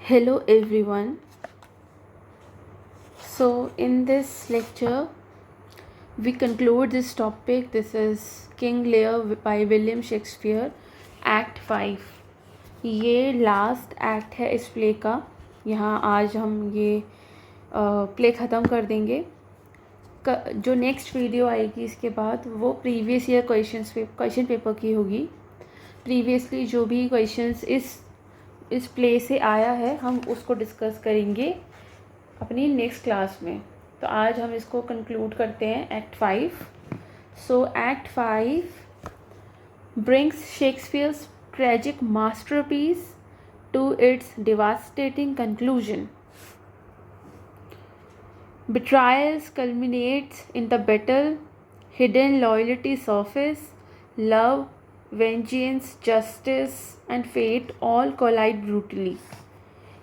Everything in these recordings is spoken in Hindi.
Hello everyone. So in this lecture we conclude this topic. This is King Lear by William Shakespeare, Act 5. ये लास्ट एक्ट है इस प्ले का. यहाँ आज हम ये प्ले ख़त्म कर देंगे. जो नेक्स्ट वीडियो आएगी इसके बाद वो प्रीवियस ईयर क्वेश्चन पेपर की होगी. प्रीवियसली जो भी क्वेश्चंस इस प्ले से आया है हम उसको डिस्कस करेंगे अपनी नेक्स्ट क्लास में. तो आज हम इसको कंक्लूड करते हैं act 5. So act 5 brings Shakespeare's tragic masterpiece to its devastating conclusion. Betrayals culminates in the battle, hidden loyalty surface, love, vengeance, justice and fate all collide brutally.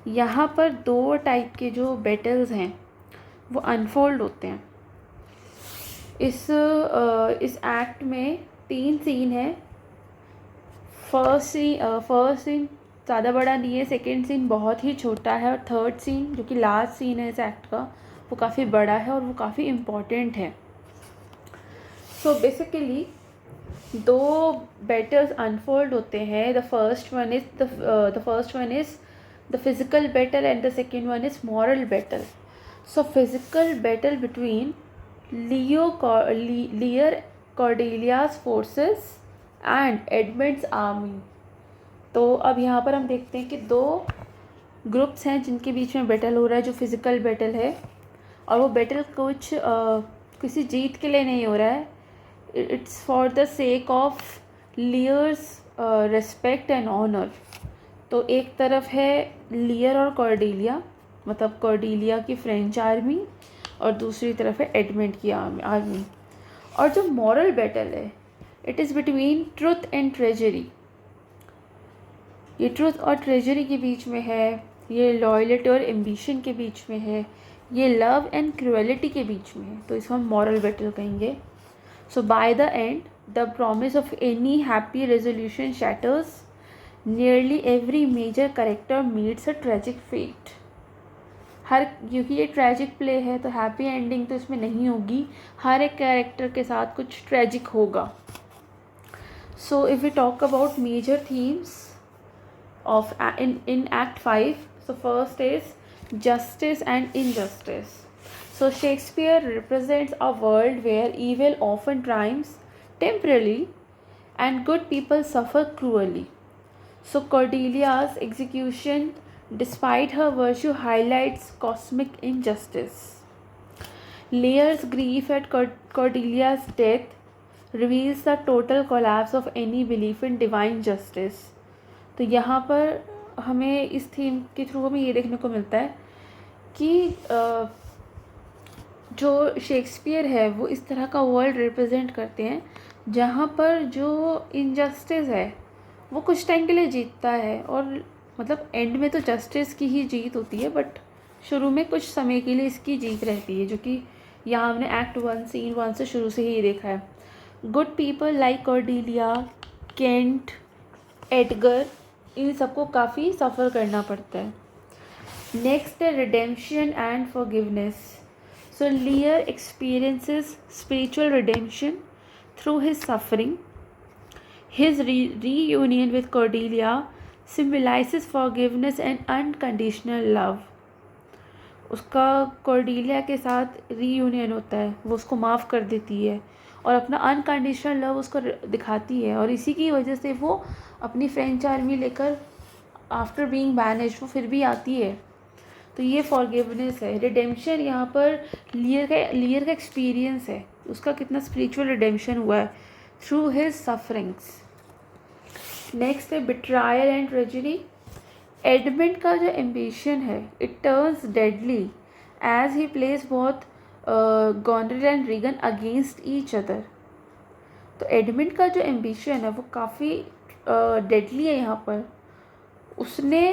यहाँ पर दो टाइप के जो बैटल्स हैं वो अनफोल्ड होते हैं. इस एक्ट में 3 सीन है. फर्स्ट सीन ज़्यादा बड़ा नहीं है, सेकेंड सीन बहुत ही छोटा है और थर्ड सीन जो कि लास्ट सीन है इस एक्ट का वो काफ़ी बड़ा है और वो काफ़ी इम्पॉर्टेंट है. सो बेसिकली दो बैटल्स अनफोल्ड होते हैं. The first one is the physical battle and the second one is moral battle. So physical battle between Lear Cordelia's forces and Edmund's army. तो अब यहाँ पर हम देखते हैं कि दो ग्रुप्स हैं जिनके बीच में बैटल हो रहा है जो फिज़िकल बैटल है. और वो बैटल कुछ किसी जीत के लिए नहीं हो रहा है. It's for the sake of Lear's respect and honour. तो एक तरफ है लियर और कॉर्डेलिया, मतलब कॉर्डेलिया की फ्रेंच आर्मी, और दूसरी तरफ है एडमंड की आर्मी. और जो मॉरल बैटल है it is between truth and treasury. ये ट्रुथ और ट्रेजरी के बीच में है, ये लॉयल्टी और एम्बिशन के बीच में है, ये लव एंड क्रुएलिटी के बीच में है. तो इसको हम मॉरल बैटल कहेंगे. So by the end the promise of any happy resolution shatters. Nearly every major character meets a tragic fate. क्योंकि ये ट्रैजिक प्ले है तो हैप्पी एंडिंग तो इसमें नहीं होगी. हर एक कैरेक्टर के साथ कुछ ट्रैजिक होगा. So if we talk about major themes of in act 5, so first is justice and injustice. So Shakespeare represents a world where evil often triumphs temporarily and good people suffer cruelly. So Cordelia's execution, despite her virtue, highlights cosmic injustice. Lear's grief at Cordelia's death reveals the total collapse of any belief in divine justice. तो यहाँ पर हमें इस थीम के थ्रू हमें ये देखने को मिलता है कि जो शेक्सपियर है वो इस तरह का वर्ल्ड रिप्रेजेंट करते हैं जहाँ पर जो इनजस्टिस है वो कुछ टाइम के लिए जीतता है. और मतलब एंड में तो जस्टिस की ही जीत होती है, बट शुरू में कुछ समय के लिए इसकी जीत रहती है, जो कि यहाँ हमने एक्ट 1 सीन 1 से शुरू से ही देखा है. Good people like Cordelia, Kent, Edgar, इन सबको काफ़ी सफ़र करना पड़ता है. नेक्स्ट है redemption and forgiveness. So Lear experiences spiritual redemption through his suffering. His reunion with Cordelia symbolizes forgiveness and unconditional love. उसका कॉर्डेलिया के साथ रीयूनियन होता है, वो उसको माफ़ कर देती है और अपना अनकंडीशनल लव उसको दिखाती है. और इसी की वजह से वो अपनी फ्रेंच आर्मी लेकर आफ्टर बीइंग बैनिश्ड वो फिर भी आती है. तो ये फॉरगिवनेस है. रिडेम्पशन यहाँ पर लियर का एक्सपीरियंस है, उसका कितना स्पिरिचुअल रिडेम्पशन हुआ है थ्रू हिज सफरिंग्स. नेक्स्ट है बिट्रायल एंड ट्रेजेडी. एडमंड का जो एम्बिशन है it turns deadly as he place both Goneril and Regan against each other. तो एडमंड का जो एम्बिशन है वो काफ़ी डेडली है यहाँ पर. उसने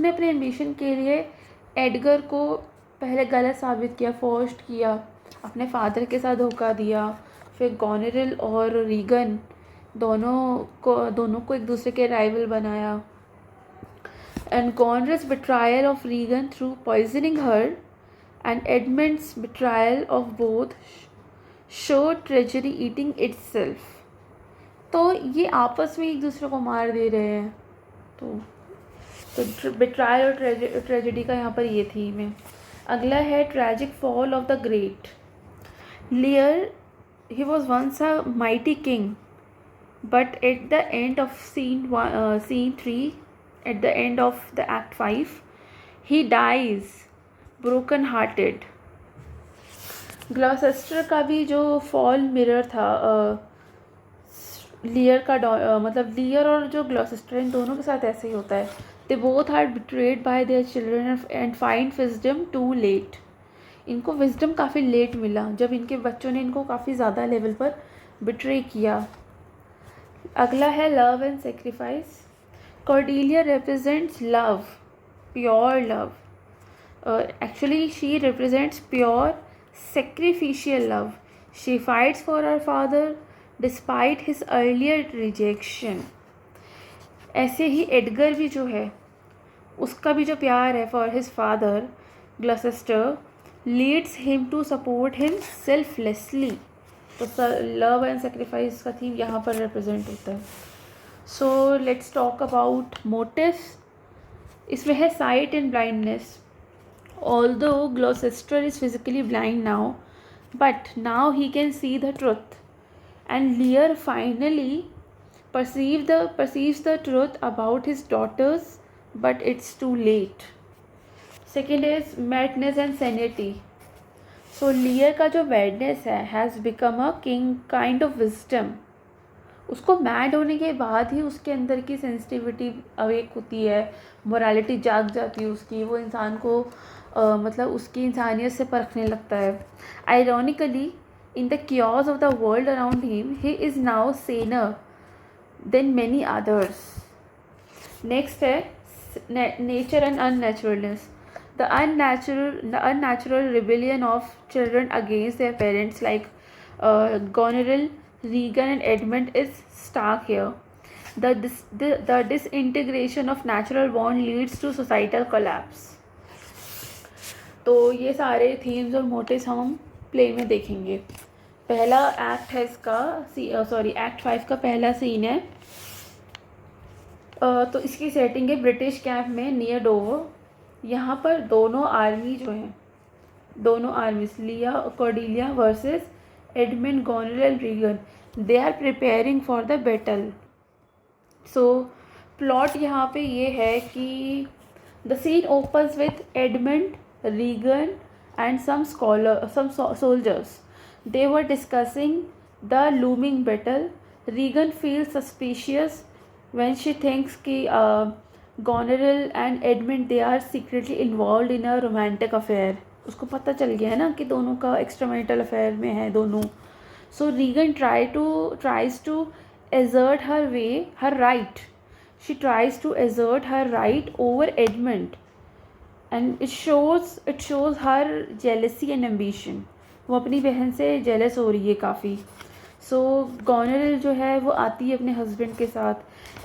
अपने एम्बिशन के लिए एडगर को पहले गलत साबित किया, फोर्स्ड किया, अपने फादर के साथ धोखा दिया, फिर गोनरेल और रीगन दोनों को एक दूसरे के राइवल बनाया. and Goneril's betrayal of Regan through poisoning her and Edmund's betrayal of both show tragedy eating itself. तो ये आपस में एक दूसरे को मार दे रहे हैं. तो बिट्रायल और ट्रेजेडी का यहाँ पर ये थीम है. अगला है tragic fall of the great. लियर he was once a mighty king, but at the end of scene 3, at the end of the act 5, he dies broken hearted. Gloucester का भी जो फॉल मिरर था लियर का मतलब लियर और जो ग्लॉसेस्टर इन दोनों के साथ ऐसे ही होता है. They both are betrayed by their children and find wisdom too late. इनको विजडम काफ़ी लेट मिला जब इनके बच्चों ने इनको काफ़ी ज़्यादा लेवल पर बिट्रे किया. अगला है love and sacrifice. Cordelia represents love, pure love. Actually she represents pure sacrificial love. She fights for her father despite his earlier rejection. ऐसे ही एडगर भी जो है उसका भी जो प्यार है for his father Gloucester leads him to support him selflessly. तो लव एंड सेक्रीफाइस का थीम यहाँ पर रिप्रेजेंट होता है. So let's talk about motives. इसमें है sight and blindness. Although Gloucester is physically blind now, but now he can see the truth, and Lear finally perceives the truth about his daughters, but it's too late. Second is madness and sanity. So Lear का जो madness है has become a kind of wisdom. उसको मैड होने के बाद ही उसके अंदर की सेंसिटिविटी अवेक होती है, मोरालिटी जाग जाती है उसकी, वो इंसान को मतलब उसकी इंसानियत से परखने लगता है. Ironically in the cures of the world around him he is now saner than many others. Next है nature and unnaturalness. The unnatural rebellion of children against their parents like Goneril, Regan and Edmund is stark here. The disintegration of natural bond leads to societal collapse. तो ये सारे थीम्स और मोटिव्स हम प्ले में देखेंगे. पहला एक्ट है इसका एक्ट 5 का पहला सीन है. तो इसकी सेटिंग है ब्रिटिश कैंप में नियर डोवर. यहाँ पर दोनों आर्मी जो हैं, दोनों armies Lear Cordelia versus Edmund Goneril Regan, they are preparing for the battle. So plot यहाँ पे ये है कि the scene opens with Edmund, Regan and some soldiers. They were discussing the looming battle. Regan feels suspicious when she thinks कि Goneril and Edmund they are secretly involved in a romantic affair. उसको पता चल गया है ना कि दोनों का extramarital affair में है दोनों. So Regan tries to assert her right. She tries to assert her right over Edmund. And it shows her jealousy and ambition. वो अपनी बहन से जेलस हो रही है काफ़ी. सो गोनेरिल जो है वो आती है अपने हस्बैंड के साथ.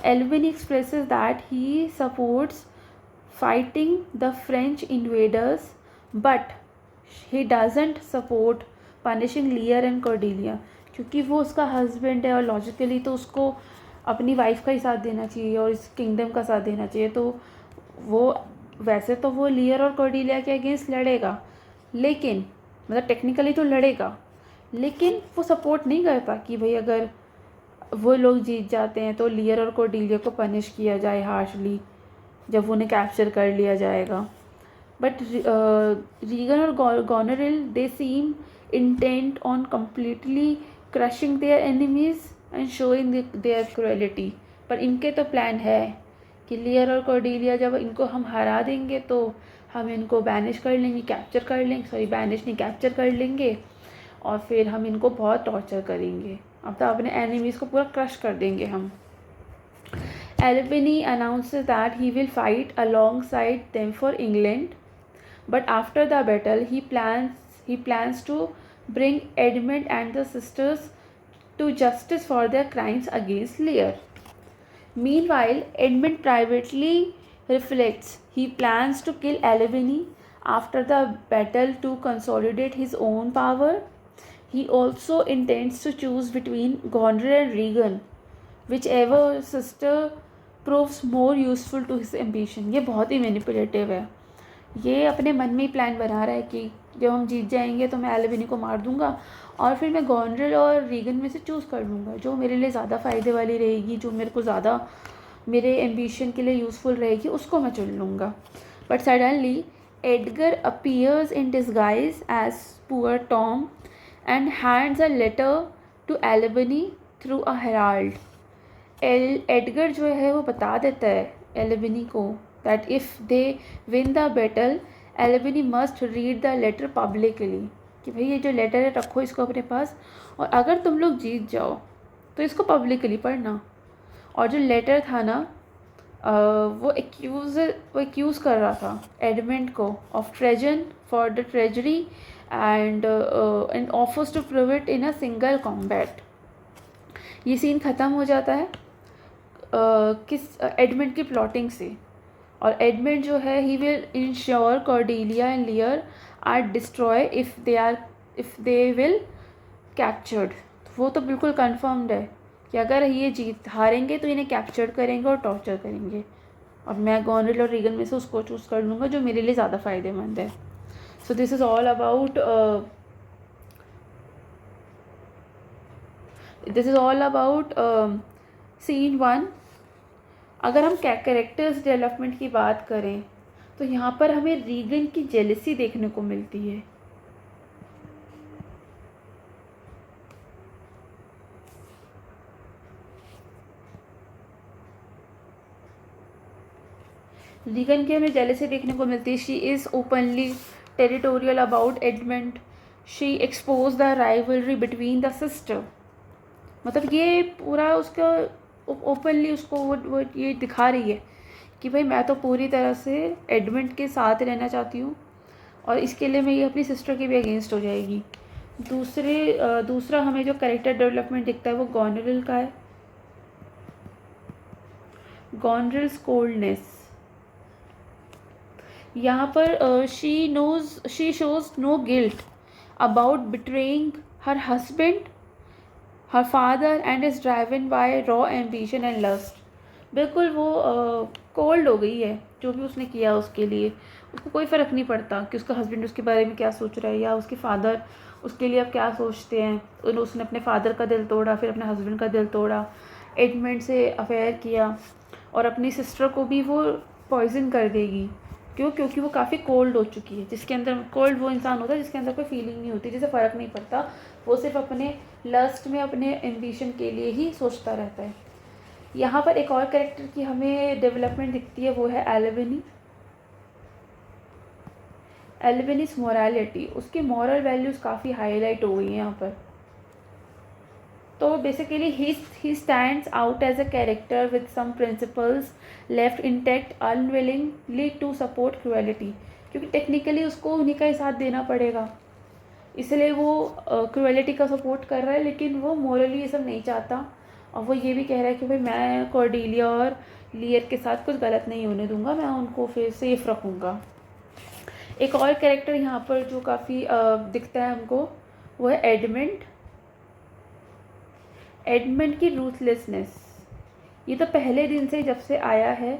Albany expresses that he supports fighting the French invaders but he doesn't support punishing Lear and Cordelia. क्योंकि वो उसका हस्बैंड है और लॉजिकली तो उसको अपनी वाइफ का ही साथ देना चाहिए और इस किंगडम का साथ देना चाहिए. तो वो वैसे तो वो लियर और कॉर्डेलिया के अगेंस्ट लड़ेगा, लेकिन मतलब टेक्निकली तो लड़ेगा, लेकिन वो सपोर्ट नहीं करता कि भाई अगर वो लोग जीत जाते हैं तो लियर और कॉर्डेलिया को पनिश किया जाए हार्शली जब उन्हें कैप्चर कर लिया जाएगा. बट रीगन और Goneril they seem intent on completely crushing their enemies and showing their cruelty. पर इनके तो प्लान है कि लियर और कॉर्डेलिया जब इनको हम हरा देंगे तो हम इनको बैनिश कर लेंगे, कैप्चर कर लेंगे और फिर हम इनको बहुत टॉर्चर करेंगे. अब तो अपने एनिमीज़ को पूरा क्रश कर देंगे हम. Albany announces that he will fight alongside them for England, but after the battle he plans to bring Edmund and the sisters to justice for their crimes against Lear. Meanwhile, Edmund privately reflects. He plans to kill Albany after the battle to consolidate his own power. He also intends to choose between Gondor and Rhaegar, whichever sister proves more useful to his ambition. ये बहुत ही मैनिपुलेटिव है. ये अपने मन में ही प्लान बना रहा है कि जब हम जीत जाएंगे तो मैं एल्विनी को मार दूंगा और फिर मैं गॉन्ड्रेल और रीगन में से चूज़ कर लूँगा जो मेरे लिए ज़्यादा फ़ायदे वाली रहेगी, जो मेरे को ज़्यादा मेरे एम्बिशन के लिए यूज़फुल रहेगी, उसको मैं चुन लूँगा. But suddenly Edgar appears in disguise as poor Tom and hands a letter to Albany through a herald. Edgar जो है वो बता देता है एल्बनी को that if they win the battle, Albany must read the letter publicly. कि भाई ये जो लेटर है रखो इसको अपने पास और अगर तुम लोग जीत जाओ तो इसको पब्लिकली पढ़ना. और जो लेटर था ना वो एक्यूज़ कर रहा था एडमंड को of treason for the treachery and offers to prove it in a single combat. ये सीन ख़त्म हो जाता है किस एडमंड की प्लॉटिंग से. और एडमंड जो है he will ensure Cordelia and Lear are destroy if they will captured. वो तो बिल्कुल कन्फर्म्ड है कि अगर ये जीत हारेंगे तो इन्हें कैप्चर करेंगे और टॉर्चर करेंगे और मैं गॉन्ड्रेल और रीगन में से उसको चूज़ कर लूँगा जो मेरे लिए ज़्यादा फ़ायदेमंद है. So this is all about scene 1. अगर हम कैरेक्टर्स डेवलपमेंट की बात करें तो यहाँ पर हमें रीगन की जेलसी देखने को मिलती है. रीगन की हमें जेलसी देखने को मिलती है. She is openly territorial about Edmund. She expose the rivalry between the sister. मतलब ये पूरा उसका ओपनली उसको वो ये दिखा रही है कि भाई मैं तो पूरी तरह से एडमंड के साथ रहना चाहती हूँ और इसके लिए मैं ये अपनी सिस्टर के भी अगेंस्ट हो जाएगी. दूसरा हमें जो कैरेक्टर डेवलपमेंट दिखता है वो गॉन्ड्रेल का है. Goneril's coldness. यहाँ पर she shows no guilt about betraying her husband, her father and is driven by raw ambition and lust. बिल्कुल वो कोल्ड हो गई है जो भी उसने किया उसके लिए. उसको कोई फ़र्क नहीं पड़ता कि उसका हस्बैंड उसके बारे में क्या सोच रहा है या उसके फादर उसके लिए अब क्या सोचते हैं. उसने अपने फादर का दिल तोड़ा, फिर अपने हस्बैंड का दिल तोड़ा, एडमंड से अफेयर किया और अपनी सिस्टर को भी वो पॉइजन कर देगी. क्योंकि वो काफ़ी कोल्ड हो चुकी है. जिसके अंदर कोल्ड वो इंसान होता है जिसके अंदर कोई फीलिंग नहीं होती, जिसे फ़र्क नहीं पड़ता. वो सिर्फ अपने लस्ट में अपने एम्बिशन के लिए ही सोचता रहता है. यहाँ पर एक और कैरेक्टर की हमें डेवलपमेंट दिखती है वो है एल्बनी. एल्बनी's मोरालिटी, उसकी मॉरल वैल्यूज़ काफ़ी हाईलाइट हो गई हैं यहाँ पर. तो basically he stands out as a character with some principles left intact unwillingly to support cruelty. क्योंकि टेक्निकली उसको उन्हीं का ही साथ देना पड़ेगा इसलिए वो क्रुएलिटी का सपोर्ट कर रहा है, लेकिन वो मोरली ये सब नहीं चाहता. और वो ये भी कह रहा है कि भाई मैं कॉर्डेलिया और लियर के साथ कुछ गलत नहीं होने दूंगा, मैं उनको फिर सेफ रखूँगा. एक और कैरेक्टर यहाँ पर जो काफ़ी दिखता है हमको वो है एडमंड. एडमंड की रूथलेसनेस, ये तो पहले दिन से जब से आया है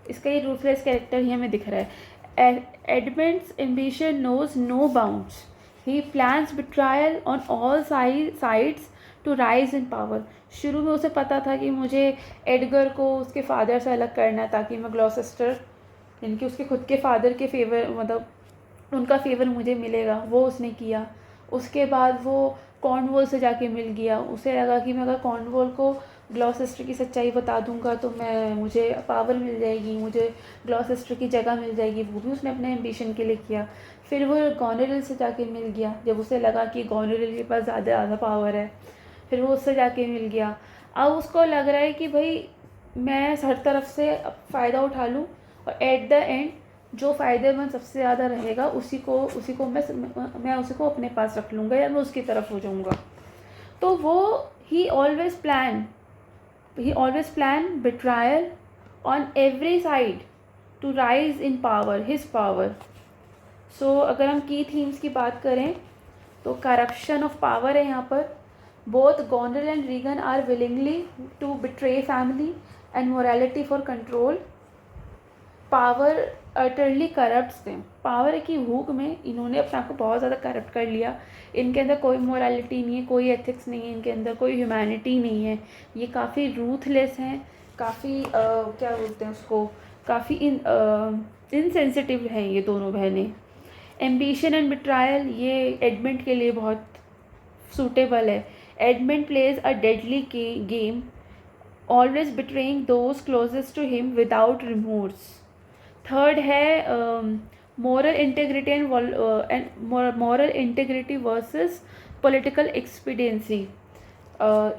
इसका ये रूथलेस कैरेक्टर ही हमें दिख रहा है. Edmund's ambition knows no bounds. He plans betrayal on all sides to rise in power. शुरू में उसे पता था कि मुझे एडगर को उसके फादर से अलग करना है ताकि मैं ग्लॉसेस्टर यानी कि उसके खुद के फादर के फेवर मतलब उनका फेवर मुझे मिलेगा, वो उसने किया. उसके बाद वो कॉर्नवॉल से जाके मिल गया. उसे लगा कि मैं अगर कॉर्नवॉल को ग्लॉसेस्टर की सच्चाई बता दूंगा तो मुझे पावर मिल जाएगी, मुझे ग्लॉसेस्टर की जगह मिल जाएगी. वो भी उसने अपने एम्बिशन के लिए किया. फिर वो गॉनरेल से जाके मिल गया जब उसे लगा कि गॉनरेल के पास ज़्यादा पावर है. फिर वो उससे जाके मिल गया. अब उसको लग रहा है कि भाई मैं हर तरफ से फ़ायदा उठा लूँ और एट द एंड जो फ़ायदेमंद सबसे ज़्यादा रहेगा उसी को मैं उसी को अपने पास रख लूँगा या मैं उसकी तरफ हो जाऊँगा. तो वो ही always plan betrayal on every side to rise in power, his power. So अगर हम की थीम्स की बात करें तो करप्शन ऑफ पावर है यहाँ पर। Both Goneril and Regan are willingly to betray family and morality for control. Power utterly corrupts them. Power की भूख में इन्होंने अपने आप को बहुत ज़्यादा करप्ट कर लिया। इनके अंदर कोई मोरालिटी नहीं है, कोई एथिक्स नहीं है, इनके अंदर कोई ह्यूमैनिटी नहीं है। ये काफ़ी रूथलेस हैं, काफ़ी क्या बोलते हैं उसको, काफ़ी इनसेंसिटिव हैं ये दोनों बहनें। एम्बिशन एंड बिट्रायल, ये एडमंड के लिए बहुत सूटेबल है। Edmund plays a deadly game, always betraying those closest to him without remorse. Third है moral integrity and moral integrity versus political expediency.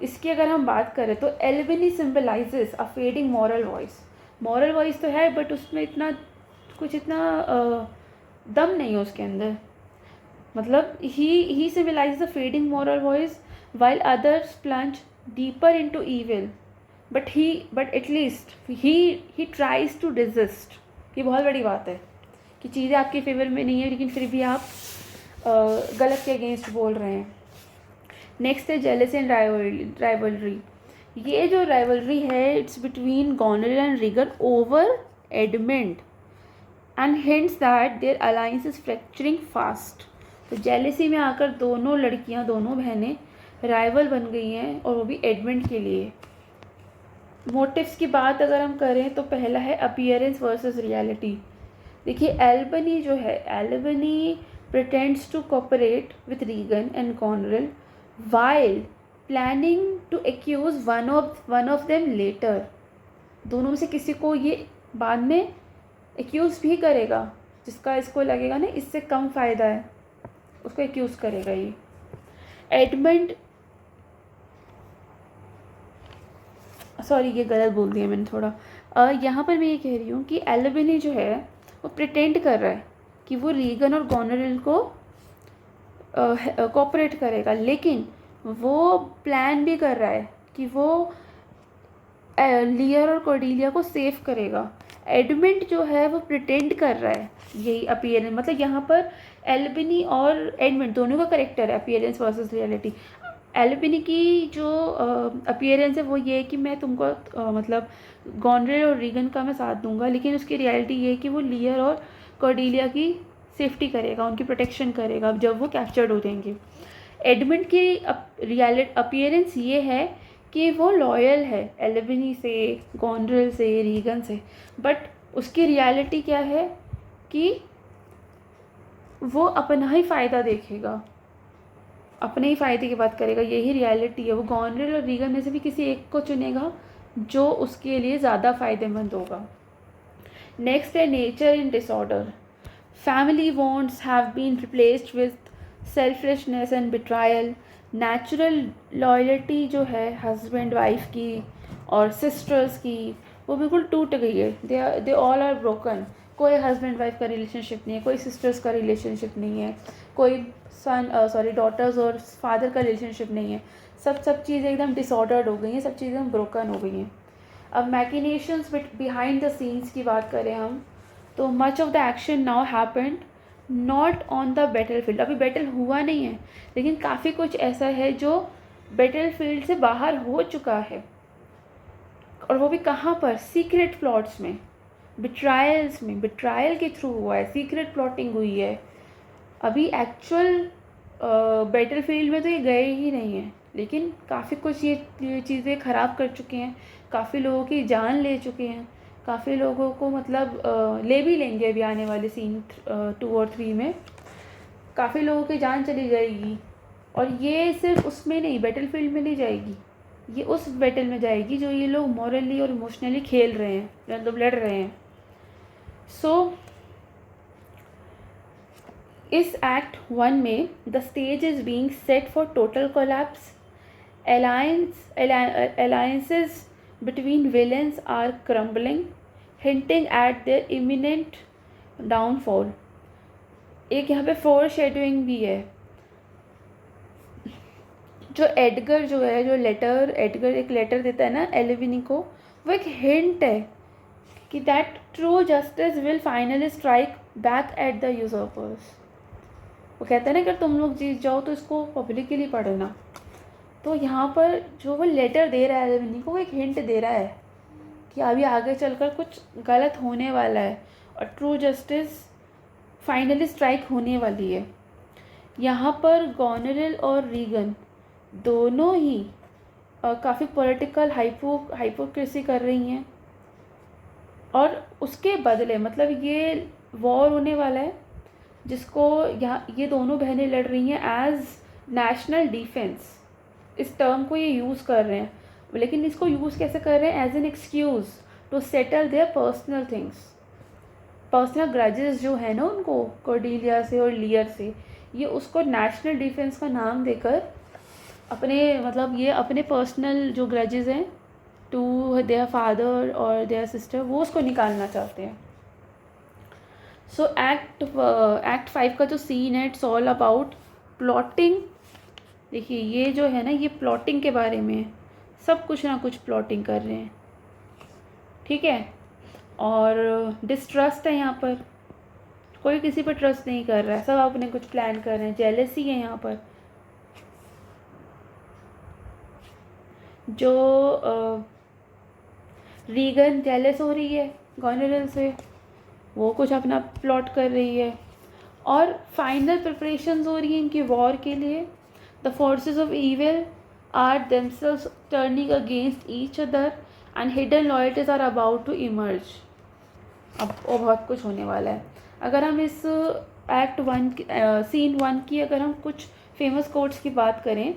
इसकी अगर हम बात करें तो Albany symbolizes a fading moral voice. Moral voice तो है बट उसमें इतना दम नहीं है उसके अंदर। मतलब he symbolizes a fading moral voice while others plunge deeper into evil, but at least he tries to resist. ये बहुत बड़ी बात है कि चीज़ें आपके फेवर में नहीं है लेकिन फिर भी आप गलत के अगेंस्ट बोल रहे हैं। नेक्स्ट है जेलसी एंड राइवलरी। ये जो राइवलरी है it's between Goneril and Regan over Edmund and hints that their alliance is fracturing fast. तो जेलसी में आकर दोनों लड़कियां, दोनों बहनें राइवल बन गई हैं और वो भी एडमंड के लिए। मोटिव्स की बात अगर हम करें तो पहला है अपीयरेंस वर्सेस रियलिटी। देखिए एल्बनी जो है, Albany pretends to cooperate with Regan and Goneril while planning to accuse one of them later. दोनों में से किसी को ये बाद में एक्यूज भी करेगा, जिसका इसको लगेगा ना इससे कम फ़ायदा है उसको एक्यूज करेगा ये। एडमंड, सॉरी ये गलत बोल दिया मैंने थोड़ा। यहाँ पर मैं ये कह रही हूँ कि एल्बनी जो है वो प्रिटेंड कर रहा है कि वो रीगन और गोनरल को कोऑपरेट करेगा, लेकिन वो प्लान भी कर रहा है कि वो लियर और कॉर्डेलिया को सेव करेगा। एडमंड जो है वो प्रिटेंड कर रहा है, यही अपीयरेंस, मतलब यहाँ पर एल्बनी और एडमंड दोनों का करेक्टर है अपीयरेंस वर्सेस रियलिटी। एल्बनी की जो अपीयरेंस है वो ये है कि मैं तुमको मतलब गोनरल और रीगन का मैं साथ दूंगा, लेकिन उसकी रियलिटी ये है कि वो लियर और कॉर्डेलिया की सेफ्टी करेगा, उनकी प्रोटेक्शन करेगा जब वो कैप्चर्ड हो जाएंगे। एडमंड की अपीयरेंस ये है कि वो लॉयल है एल्बनी से, गोनरल से, रीगन से, बट उसकी रियलिटी क्या है कि वो अपना ही फ़ायदा देखेगा, अपने ही फ़ायदे की बात करेगा, यही रियलिटी है। वो गोनरल और रीगन में से भी किसी एक को चुनेगा जो उसके लिए ज़्यादा फ़ायदेमंद होगा। नेक्स्ट है nature in disorder. Family bonds have been replaced with selfishness and betrayal. Natural loyalty जो है हस्बैंड वाइफ की और सिस्टर्स की वो बिल्कुल टूट गई है। They all are broken. कोई हस्बैंड वाइफ का रिलेशनशिप नहीं है, कोई सिस्टर्स का रिलेशनशिप नहीं है, कोई डॉटर्स और फादर का रिलेशनशिप नहीं है। सब चीज़ें एकदम डिसऑर्डर्ड हो गई हैं, सब चीज़ें ब्रोकन हो गई हैं। अब मैकिनेशंस बिहाइंड द सीन्स की बात करें हम तो much of the action now happened not on the battle field. अभी बैटल हुआ नहीं है लेकिन काफ़ी कुछ ऐसा है जो बैटल फील्ड से बाहर हो चुका है, और वो भी कहाँ पर, सीक्रेट प्लॉट्स में, बिट्रायल्स में, बिट्रायल के थ्रू हुआ है, सीक्रेट प्लॉटिंग हुई है। अभी एक्चुअल बैटल फील्ड में तो ये गए ही नहीं हैं, लेकिन काफ़ी कुछ ये चीज़ें ख़राब कर चुके हैं, काफ़ी लोगों की जान ले चुके हैं, काफ़ी लोगों को मतलब ले भी लेंगे अभी आने वाले सीन 2 और 3 में काफ़ी लोगों की जान चली जाएगी। और ये सिर्फ उसमें नहीं, बैटल फील्ड में नहीं जाएगी, ये उस बैटल में जाएगी जो ये लोग मॉरली और इमोशनली खेल रहे हैं, मतलब लड़ रहे हैं। सो इस एक्ट 1 में the stage is being set for total collapse. alliances between villains are crumbling, hinting at their imminent downfall. एक यहाँ पे फोरशैडोइंग भी है। जो एडगर जो है, जो एडगर एक लेटर देता है ना एल्बनी को, वो एक हिंट है कि that true justice will finally strike back at the usurpers. वो कहते हैं ना कि तुम लोग जीत जाओ तो इसको पब्लिकली पढ़ना। तो यहाँ पर जो वो लेटर दे रहा है जेमिनी को, वो एक हिंट दे रहा है कि अभी आगे चलकर कुछ गलत होने वाला है और ट्रू जस्टिस फाइनली स्ट्राइक होने वाली है। यहाँ पर गॉनरेल और रीगन दोनों ही काफ़ी पॉलिटिकल हाइपोक्रेसी कर रही हैं, और उसके बदले मतलब ये वॉर होने वाला है जिसको यहाँ ये दोनों बहनें लड़ रही हैं एज नेशनल डिफेंस। इस टर्म को ये यूज़ कर रहे हैं, लेकिन इसको यूज़ कैसे कर रहे हैं? As an excuse to settle their personal things, personal grudges जो है ना उनको कॉर्डेलिया से और लियर से, ये उसको नेशनल डिफेंस का नाम देकर अपने मतलब ये अपने पर्सनल जो ग्रजेस हैं टू देयर फादर और देयर सिस्टर, वो उसको निकालना चाहते हैं। सो एक्ट 5 का जो सीन है, इट्स ऑल अबाउट प्लॉटिंग। देखिए ये जो है ना, ये प्लॉटिंग के बारे में है, सब कुछ ना कुछ प्लॉटिंग कर रहे हैं, ठीक है। और डिस्ट्रस्ट है यहाँ पर, कोई किसी पर ट्रस्ट नहीं कर रहा है, सब अपने कुछ प्लान कर रहे हैं। जेलसी है यहाँ पर, जो रीगन जेलस हो रही है गॉनरेल से, वो कुछ अपना प्लॉट कर रही है। और फाइनल प्रिपरेशंस हो रही हैं इनकी वॉर के लिए। The forces of evil are themselves turning against each other and hidden loyalties are about to emerge. अब वो बहुत कुछ होने वाला है। अगर हम इस एक्ट 1 सीन 1 की अगर हम कुछ फेमस कोट्स की बात करें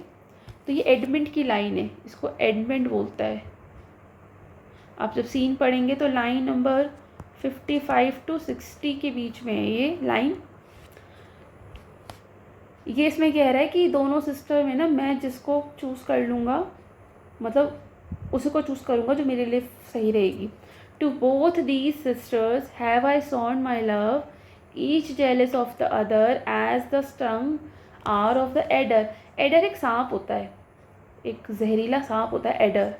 तो ये एडमंड की लाइन है, इसको एडमंड बोलता है। आप जब सीन पढ़ेंगे तो लाइन नंबर 55 to 60 के बीच में है ये लाइन। ये इसमें कह रहा है कि दोनों सिस्टर में ना मैं जिसको चूज़ कर लूँगा, मतलब उसी को चूज़ करूँगा जो मेरे लिए सही रहेगी। To both these sisters have I sworn my love, each jealous of the other as the stung are of the adder. Adder एक सांप होता है, एक जहरीला सांप होता है adder.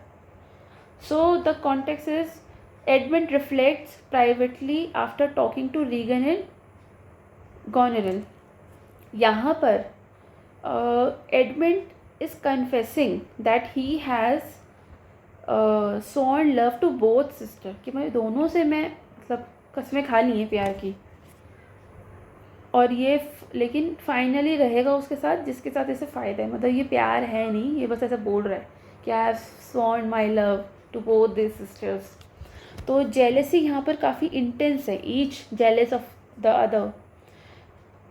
So the context is Edmund reflects privately after talking to Regan and Goneril. यहाँ पर Edmund is confessing that he has sworn love to both sister, कि मैं दोनों से मैं मतलब कसमें खा ली हैं प्यार की, और ये लेकिन फाइनली रहेगा उसके साथ जिसके साथ इसे फ़ायदा है। मतलब ये प्यार है नहीं, ये बस ऐसा बोल रहा है कि I have sworn my love to both this sisters. तो जेलसी यहाँ पर काफ़ी इंटेंस है, each jealous of the other.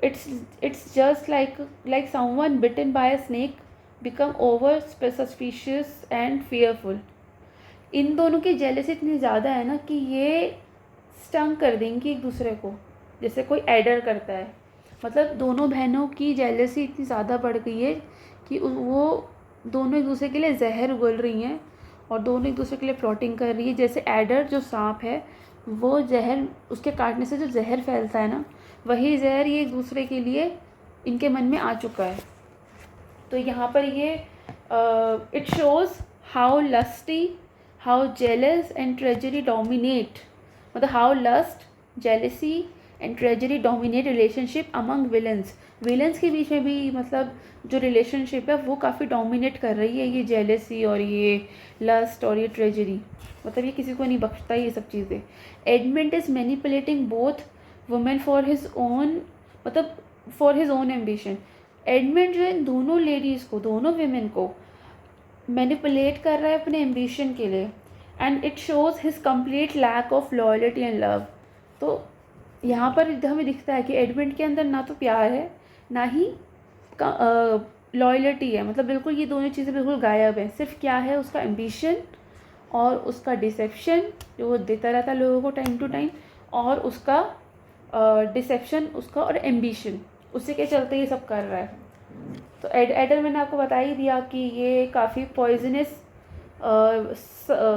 It's just like someone bitten by a snake become over suspicious and fearful. इन दोनों की जेलसी इतनी ज़्यादा है ना कि ये स्टंग कर देंगी एक दूसरे को, जैसे कोई एडर करता है। मतलब दोनों बहनों की जेलसी इतनी ज़्यादा बढ़ गई है कि वो दोनों एक दूसरे के लिए जहर उगल रही हैं और दोनों एक दूसरे के लिए प्लॉटिंग कर रही है। जैसे एडर जो सांप है, वो जहर, उसके काटने से जो जहर फैलता है ना, वही जहर ये एक दूसरे के लिए इनके मन में आ चुका है। तो यहाँ पर ये it shows how lusty, how jealous and treachery dominate, मतलब how lust, jealousy and treachery dominate relationship among villains. Villains के बीच में भी मतलब जो रिलेशनशिप है वो काफ़ी डोमिनेट कर रही है, ये जेलसी और ये लस्ट और ये ट्रेजरी। मतलब ये किसी को नहीं बख्शता ये सब चीज़ें। Edmund is manipulating both women for his own, मतलब for his own ambition. Edmund जो है इन दोनों लेडीज़ को, दोनों विमेन को मैनिपुलेट कर रहा है अपने एम्बिशन के लिए। And it shows his complete lack of loyalty and love. तो यहाँ पर हमें दिखता है कि एडमंड के अंदर ना तो प्यार है ना ही लॉयल्टी है, मतलब बिल्कुल ये दोनों चीज़ें बिल्कुल गायब है। सिर्फ क्या है, उसका एम्बिशन और उसका डिसेप्शन जो वो देता रहता है लोगों को टाइम टू टाइम, और उसका डिसेप्शन उसका और एम्बिशन, उसी के चलते ये सब कर रहा है। तो एडर मैंने आपको बता ही दिया कि ये काफ़ी पॉइजनस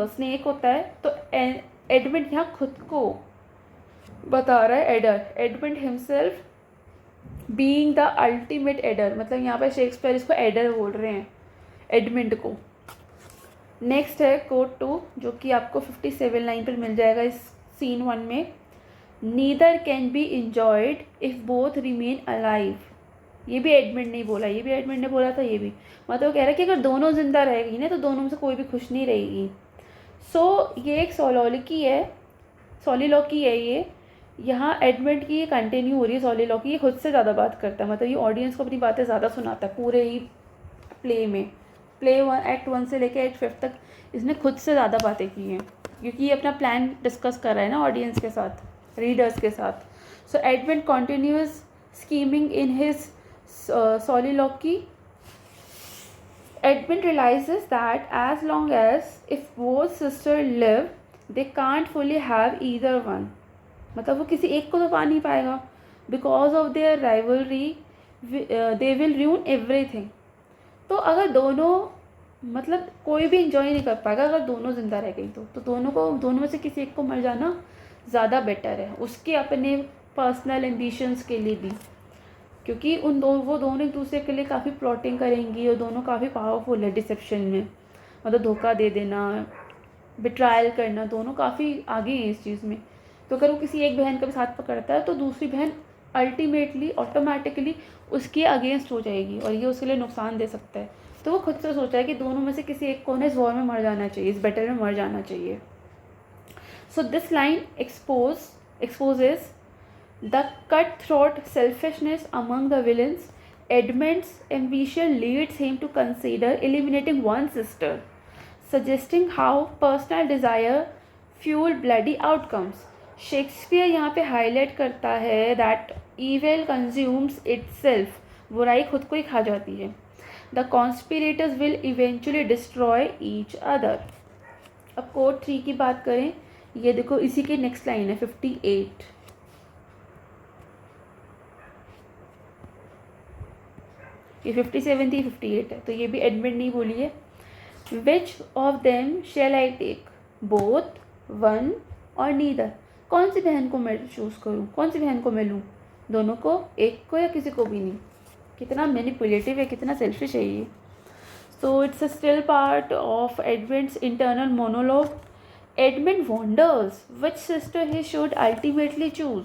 स्नेक होता है। तो एडमंड यहाँ खुद को बता रहा है, Edmund himself being the ultimate adder, मतलब यहाँ पर शेक्सपियर इसको एडर बोल रहे हैं एडमंड को। नेक्स्ट है कोट 2, जो कि आपको 57 लाइन पर मिल जाएगा इस सीन 1 में, neither can be enjoyed if both remain alive. ये भी एडमंड ने बोला, ये भी एडमंड ने बोला था, ये भी मतलब कह रहा है कि अगर दोनों ज़िंदा रहेगी ना तो दोनों में से कोई भी खुश नहीं रहेगी। सो ये एक सोलिलॉकी है ये। यहाँ एडमंड की ये कंटिन्यू हो रही है सोलिलॉकी, ये खुद से ज़्यादा बात करता है, मतलब ये ऑडियंस को अपनी बातें ज़्यादा सुनाता है पूरे ही प्ले में। प्ले 1 एक्ट 1 से लेकर एक्ट 5 तक इसने खुद से ज़्यादा बातें की हैं, क्योंकि ये अपना प्लान डिस्कस कर रहा है ना ऑडियंस के साथ, रीडर्स के साथ। So Edmund continuous scheming in his soliloquy. Edmund realizes that as long as if both sisters live, they can't fully have either one. मतलब वो किसी एक को तो पा नहीं पाएगा। Because of their rivalry, they will ruin everything. तो अगर दोनों मतलब कोई भी इंजॉय नहीं कर पाएगा अगर दोनों ज़िंदा रह गई तो दोनों में से किसी एक को मर जाना ज़्यादा बेटर है, उसके अपने पर्सनल एम्बिशंस के लिए भी, क्योंकि वो दोनों एक दूसरे के लिए काफ़ी प्लॉटिंग करेंगी और दोनों काफ़ी पावरफुल है डिसेप्शन में, मतलब धोखा दे देना, बिट्रायल करना, दोनों काफ़ी आगे हैं इस चीज़ में। तो अगर वो किसी एक बहन का भी साथ पकड़ता है तो दूसरी बहन अल्टीमेटली ऑटोमेटिकली उसके अगेंस्ट हो जाएगी और ये उसके लिए नुकसान दे सकता है। तो वो खुद से सोचा है कि दोनों में से किसी एक को इस वॉर में मर जाना चाहिए, इस बैटल में मर जाना चाहिए। So this line exposes the cutthroat selfishness among the villains. Edmund's ambition leads him to consider eliminating one sister, suggesting how personal desire fuel bloody outcomes. Shakespeare यहाँ पे हाईलाइट करता है that evil consumes itself, बुराई खुद को ही खा जाती है. The conspirators will eventually destroy each other. अब कोड 3 की बात करें, ये देखो इसी की नेक्स्ट लाइन है 58. ये 57 थी, 58 है, तो ये भी एडमंड नहीं बोली है. Which of them shall I take, both, one और नीदर. कौन सी बहन को मैं चूज़ करूँ, कौन सी बहन को मैं लूँ, दोनों को, एक को या किसी को भी नहीं. कितना मैनिपुलेटिव है, कितना सेल्फिश है ये. So it's a still part of Edmund's internal monologue. Edmund wonders which sister he should ultimately choose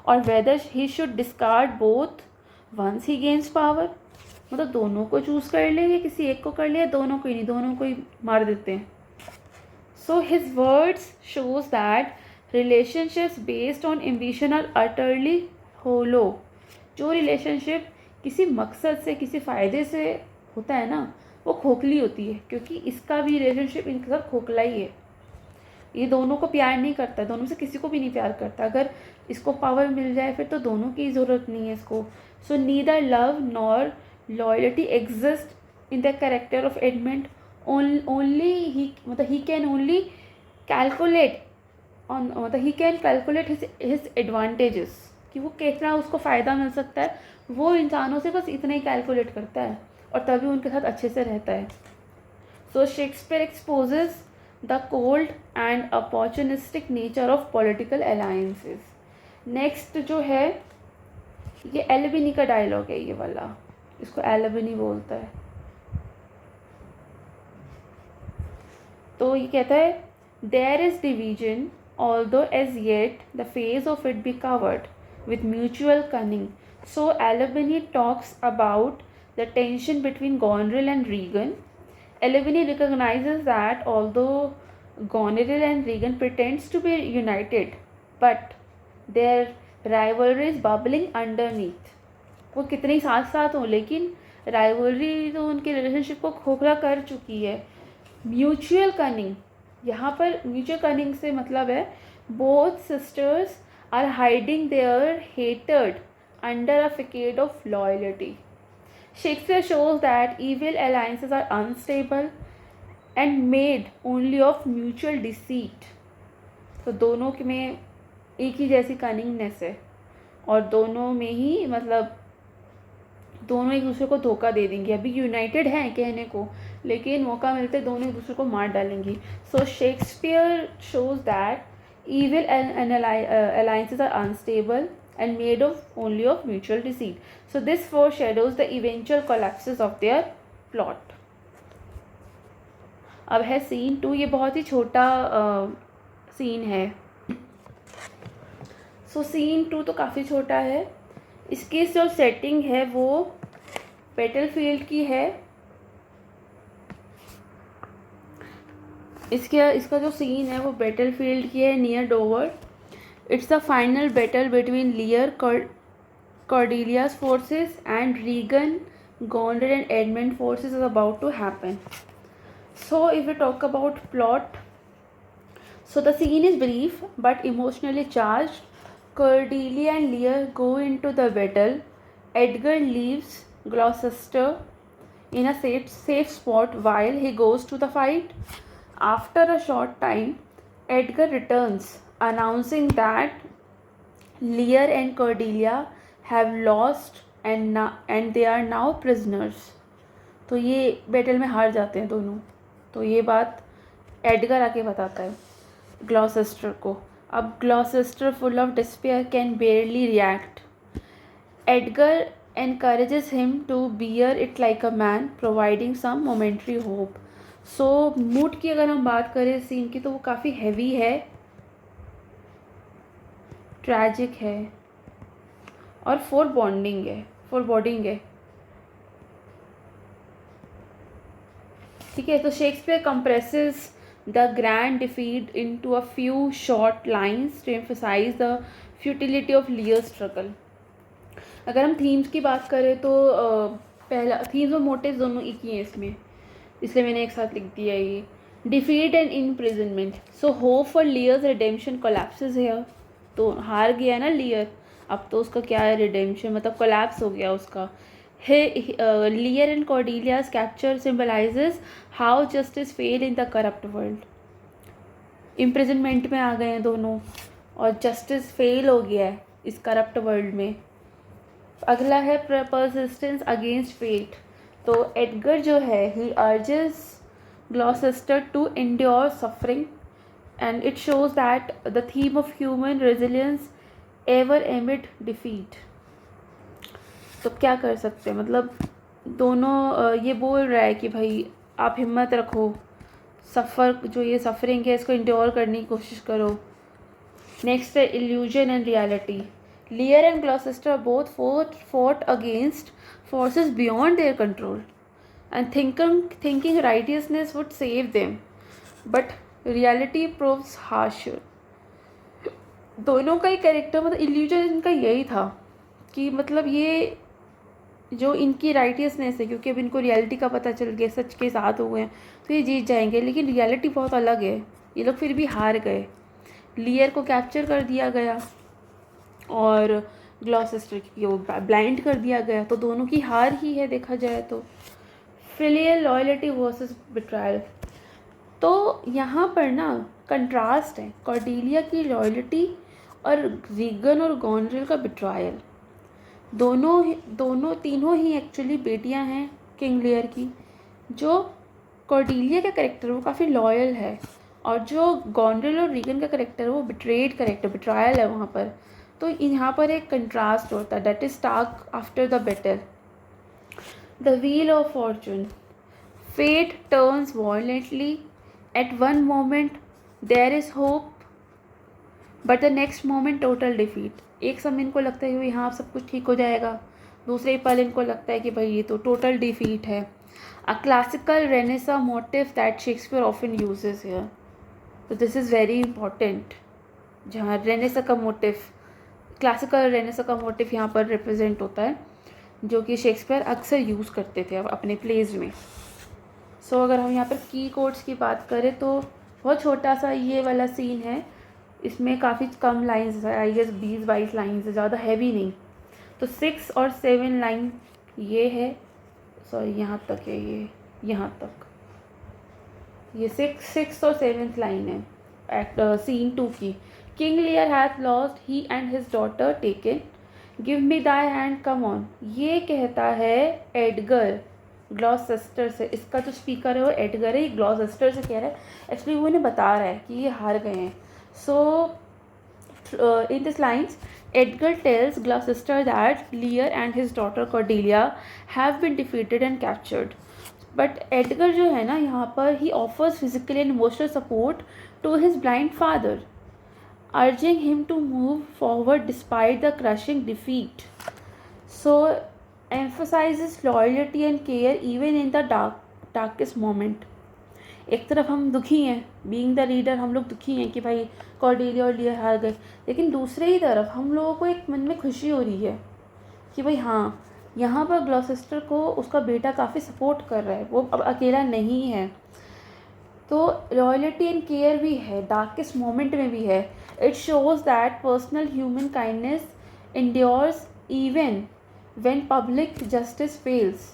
और whether he should discard both once he gains power. मतलब दोनों को चूज़ कर ले या किसी एक को कर ले, दोनों को ही नहीं, दोनों को ही मार देते हैं. So his words shows that relationships based on ambition are utterly hollow. जो रिलेशनशिप किसी मकसद से, किसी फ़ायदे से होता है ना, वो खोखली होती है, क्योंकि इसका भी रिलेशनशिप इनके साथ खोखला ही है. ये दोनों को प्यार नहीं करता, दोनों से किसी को भी नहीं प्यार करता. अगर इसको पावर मिल जाए फिर तो दोनों की ज़रूरत नहीं है इसको. So neither love nor loyalty exist in the character of Edmund. Only he, मतलब he can only calculate on, मतलब he can calculate his advantages, कि वो कितना उसको फ़ायदा मिल सकता है, वो इंसानों से बस इतना ही कैलकुलेट करता है और तभी उनके साथ अच्छे से रहता है. So Shakespeare exposes the cold and opportunistic nature of political alliances. Next जो है ये एल्बिनी का डायलॉग है, ये वाला, इसको एल्बिनी बोलता है. तो ये कहता है, there is division although as yet the face of it be covered with mutual cunning. So Albany talks about the tension between Goneril and Regan. Albany recognizes that although Goneril and Regan pretends to be united, but their rivalry is bubbling underneath. वो कितने साथ साथ हों लेकिन राइवलरी तो उनके रिलेशनशिप को खोखला कर चुकी है. म्यूचुअल कनिंग, यहाँ पर म्यूचुअल कनिंग से मतलब है both sisters are hiding their hatred under a facade of loyalty. Shakespeare shows that evil alliances are unstable and made only of mutual deceit. तो दोनों में एक ही जैसी कनिंगनेस है और दोनों में ही मतलब दोनों एक दूसरे को धोखा दे देंगे. अभी यूनाइटेड हैं कहने को, लेकिन मौका मिलते दोनों एक दूसरे को मार डालेंगी. So Shakespeare shows that evil alliances are unstable and made of only of mutual deceit. So this foreshadows the eventual collapses of their plot. अब है सीन 2. ये बहुत ही छोटा सीन है. सो सीन 2 तो काफ़ी छोटा है। इसकी जो सेटिंग है वो बैटलफील्ड की है। इसका जो सीन है वो बैटलफील्ड की है near Dover. It's the final battle between लियर Cordelia's forces and Regan, Gondor and Edmund forces is about to happen. So if we talk about plot, so the scene is brief but emotionally charged. Cordelia and Lear go into the battle. Edgar leaves Gloucester in a safe spot while he goes to the fight. After a short time, Edgar returns, announcing that Lear and Cordelia have lost and they are now prisoners. तो ये बैटल में हार जाते हैं दोनों। तो ये बात एडगर आके बताता है ग्लॉसेस्टर को। अब Gloucester full of despair can बेयरली react. Edgar encourages him to bear it like a man, providing some momentary hope. So mood की अगर हम बात करें सीन की तो वो काफ़ी हैवी है, ट्रैजिक है और फोरबॉडिंग है। ठीक है, तो Shakespeare compresses the grand defeat into a few short lines to emphasise the futility of Lear struggle. अगर हम थीम्स की बात करें तो पहला थीम्स और मोटिव्स दोनों एक ही हैं इसमें, इसलिए मैंने एक साथ लिख दिया ये। Defeat and imprisonment, so hope for Lear's redemption collapses here. तो हार गया ना लियर, अब तो उसका क्या है, रिडेम्पशन, मतलब कोलैप्स हो गया उसका। Lear and Cordelia's capture symbolizes how justice fail in the corrupt world. Imprisonment में आ गए हैं दोनों और जस्टिस फेल हो गया है इस करप्ट वर्ल्ड में। अगला है परसिस्टेंस अगेंस्ट फेट। तो एडगर जो है he urges Gloucester to endure suffering and it shows that the theme of human resilience ever amid defeat. तो क्या कर सकते हैं, मतलब दोनों ये बोल रहा है कि भाई आप हिम्मत रखो, जो ये सफरिंग है इसको इंड्योर करने की कोशिश करो। नेक्स्ट है illusion and reality. लियर and Gloucester both fought against forces beyond their control and thinking righteousness would save them, but reality proves harsher. दोनों का ही कैरेक्टर, मतलब इल्यूजन इनका यही था कि मतलब ये जो इनकी राइटियसनेस है, क्योंकि अब इनको रियलिटी का पता चल गया, सच के साथ हो गए तो ये जीत जाएंगे, लेकिन रियलिटी बहुत अलग है, ये लोग फिर भी हार गए। लियर को कैप्चर कर दिया गया और ग्लॉसेस्टर की वो ब्लाइंड कर दिया गया, तो दोनों की हार ही है देखा जाए तो। फिलियल लॉयल्टी वर्सेस बिट्रायल, तो यहाँ पर ना कंट्रास्ट है कॉर्डेलिया की लॉयल्टी और रीगन और गॉनरेल का बिट्रायल। तीनों ही एक्चुअली बेटियां हैं किंग लियर की। जो कॉर्डेलिया का कैरेक्टर वो काफ़ी लॉयल है और जो गॉनरेल और रीगन का कैरेक्टर वो बिट्रेड कैरेक्टर, बिट्रायल है वहाँ पर। तो यहाँ पर एक कंट्रास्ट होता है, that is stark after the battle. The wheel of fortune, fate turns violently, at one moment there is hope but the next moment total defeat. एक समय इनको लगता है कि हाँ सब कुछ ठीक हो जाएगा, दूसरे पल इनको लगता है कि भाई ये तो टोटल डिफीट है। A classical Renaissance motive that Shakespeare often uses here. तो दिस इज़ वेरी इंपॉर्टेंट, जहाँ रेनेसा का मोटिव, क्लासिकल रेनेसा का मोटिव यहाँ पर रिप्रेजेंट होता है, जो कि शेक्सपियर अक्सर यूज़ करते थे अपने प्लेज में। सो अगर हम यहाँ पर की कोड्स की बात करें तो बहुत छोटा सा ये वाला सीन है, इसमें काफ़ी कम लाइंस है, आई गेस 20-22 लाइंस है, ज़्यादा हैवी नहीं। तो 6 और 7 लाइन ये है, सॉरी यहाँ तक है, ये यहाँ तक, ये 6 और 7th लाइन है एक्ट सीन 2 की। King Lear hath lost, he and his daughter taken. Give me thy hand, come on. ये कहता है एडगर ग्लॉसेस्टर से। इसका जो स्पीकर है वो एडगर है, ग्लॉसेस्टर से कह रहा है, एक्चुअली वो इन्हें बता रहा है कि ये हार गए हैं। So in this lines Edgar tells Gloucester that Lear and his daughter Cordelia have been defeated and captured. But Edgar जो है ना यहाँ पर he offers physical and emotional support to his blind father. urging him to move forward despite the crushing defeat. So emphasizes loyalty and care even in the darkest moment. एक तरफ हम दुखी हैं, बीइंग द रीडर हम लोग दुखी हैं कि भाई कॉर्डेलिया और लियर हार गए, लेकिन दूसरे ही तरफ हम लोगों को एक मन में खुशी हो रही है कि भाई हाँ, यहाँ पर ग्लॉसेस्टर को उसका बेटा काफ़ी सपोर्ट कर रहा है, वो अब अकेला नहीं है। तो लॉयल्टी एंड केयर भी है, डार्केस्ट मोमेंट में भी है। It shows that personal human kindness endures even when public justice fails.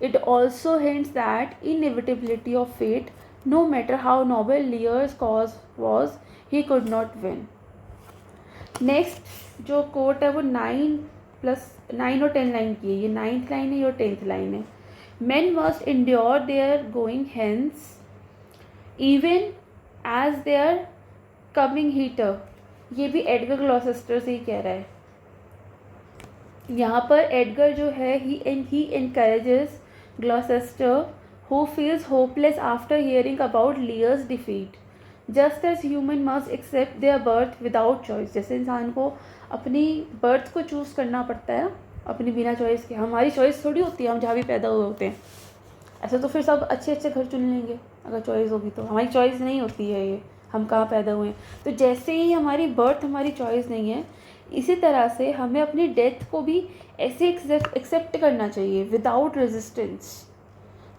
It also hints that inevitability of fate, no matter how noble Lear's cause was, he could not win. Next जो कोट है वो 9 और 10 लाइन की है, ये 9th लाइन है, ये 10th लाइन है. Men must endure their going hence, even as their coming heater. ये भी एडगर ग्लॉसेस्टर से ही कह रहा है. यहाँ पर एडगर जो है he encourages Gloucester, who feels hopeless after hearing about Lear's defeat. Just as human must accept their birth without choice. जैसे इंसान को अपनी बर्थ को चूज़ करना पड़ता है अपनी बिना चॉइस के, हमारी चॉइस थोड़ी होती है हम जहाँ भी पैदा हुए होते हैं. ऐसे तो फिर सब अच्छे अच्छे घर चुन लेंगे अगर चॉइस होगी, तो हमारी चॉइस नहीं होती है ये हम कहाँ पैदा हुए हैं. तो जैसे ही हमारी बर्थ हमारी चॉइस नहीं है, इसी तरह से हमें अपनी डेथ को भी ऐसे एक्सेप्ट करना चाहिए विदाउट रेजिस्टेंस.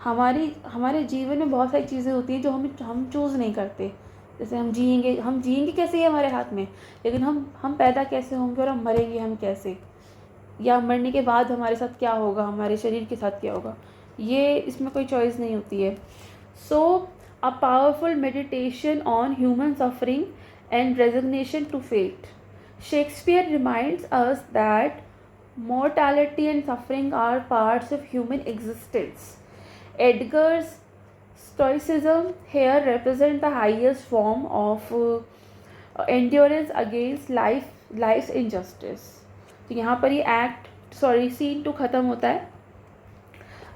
हमारे जीवन में बहुत सारी चीज़ें होती हैं जो हम चूज़ नहीं करते. जैसे हम जिएंगे कैसे है हमारे हाथ में, लेकिन हम पैदा कैसे होंगे और हम मरेंगे हम कैसे, या मरने के बाद हमारे साथ क्या होगा, हमारे शरीर के साथ क्या होगा, ये इसमें कोई चॉइस नहीं होती है. So a powerful meditation on human suffering and resignation to fate. Shakespeare reminds us that mortality and suffering are parts of human existence. Edgar's stoicism here represents the highest form of endurance against life's injustice. तो यहाँ पर ये सीन 2 ख़त्म होता है.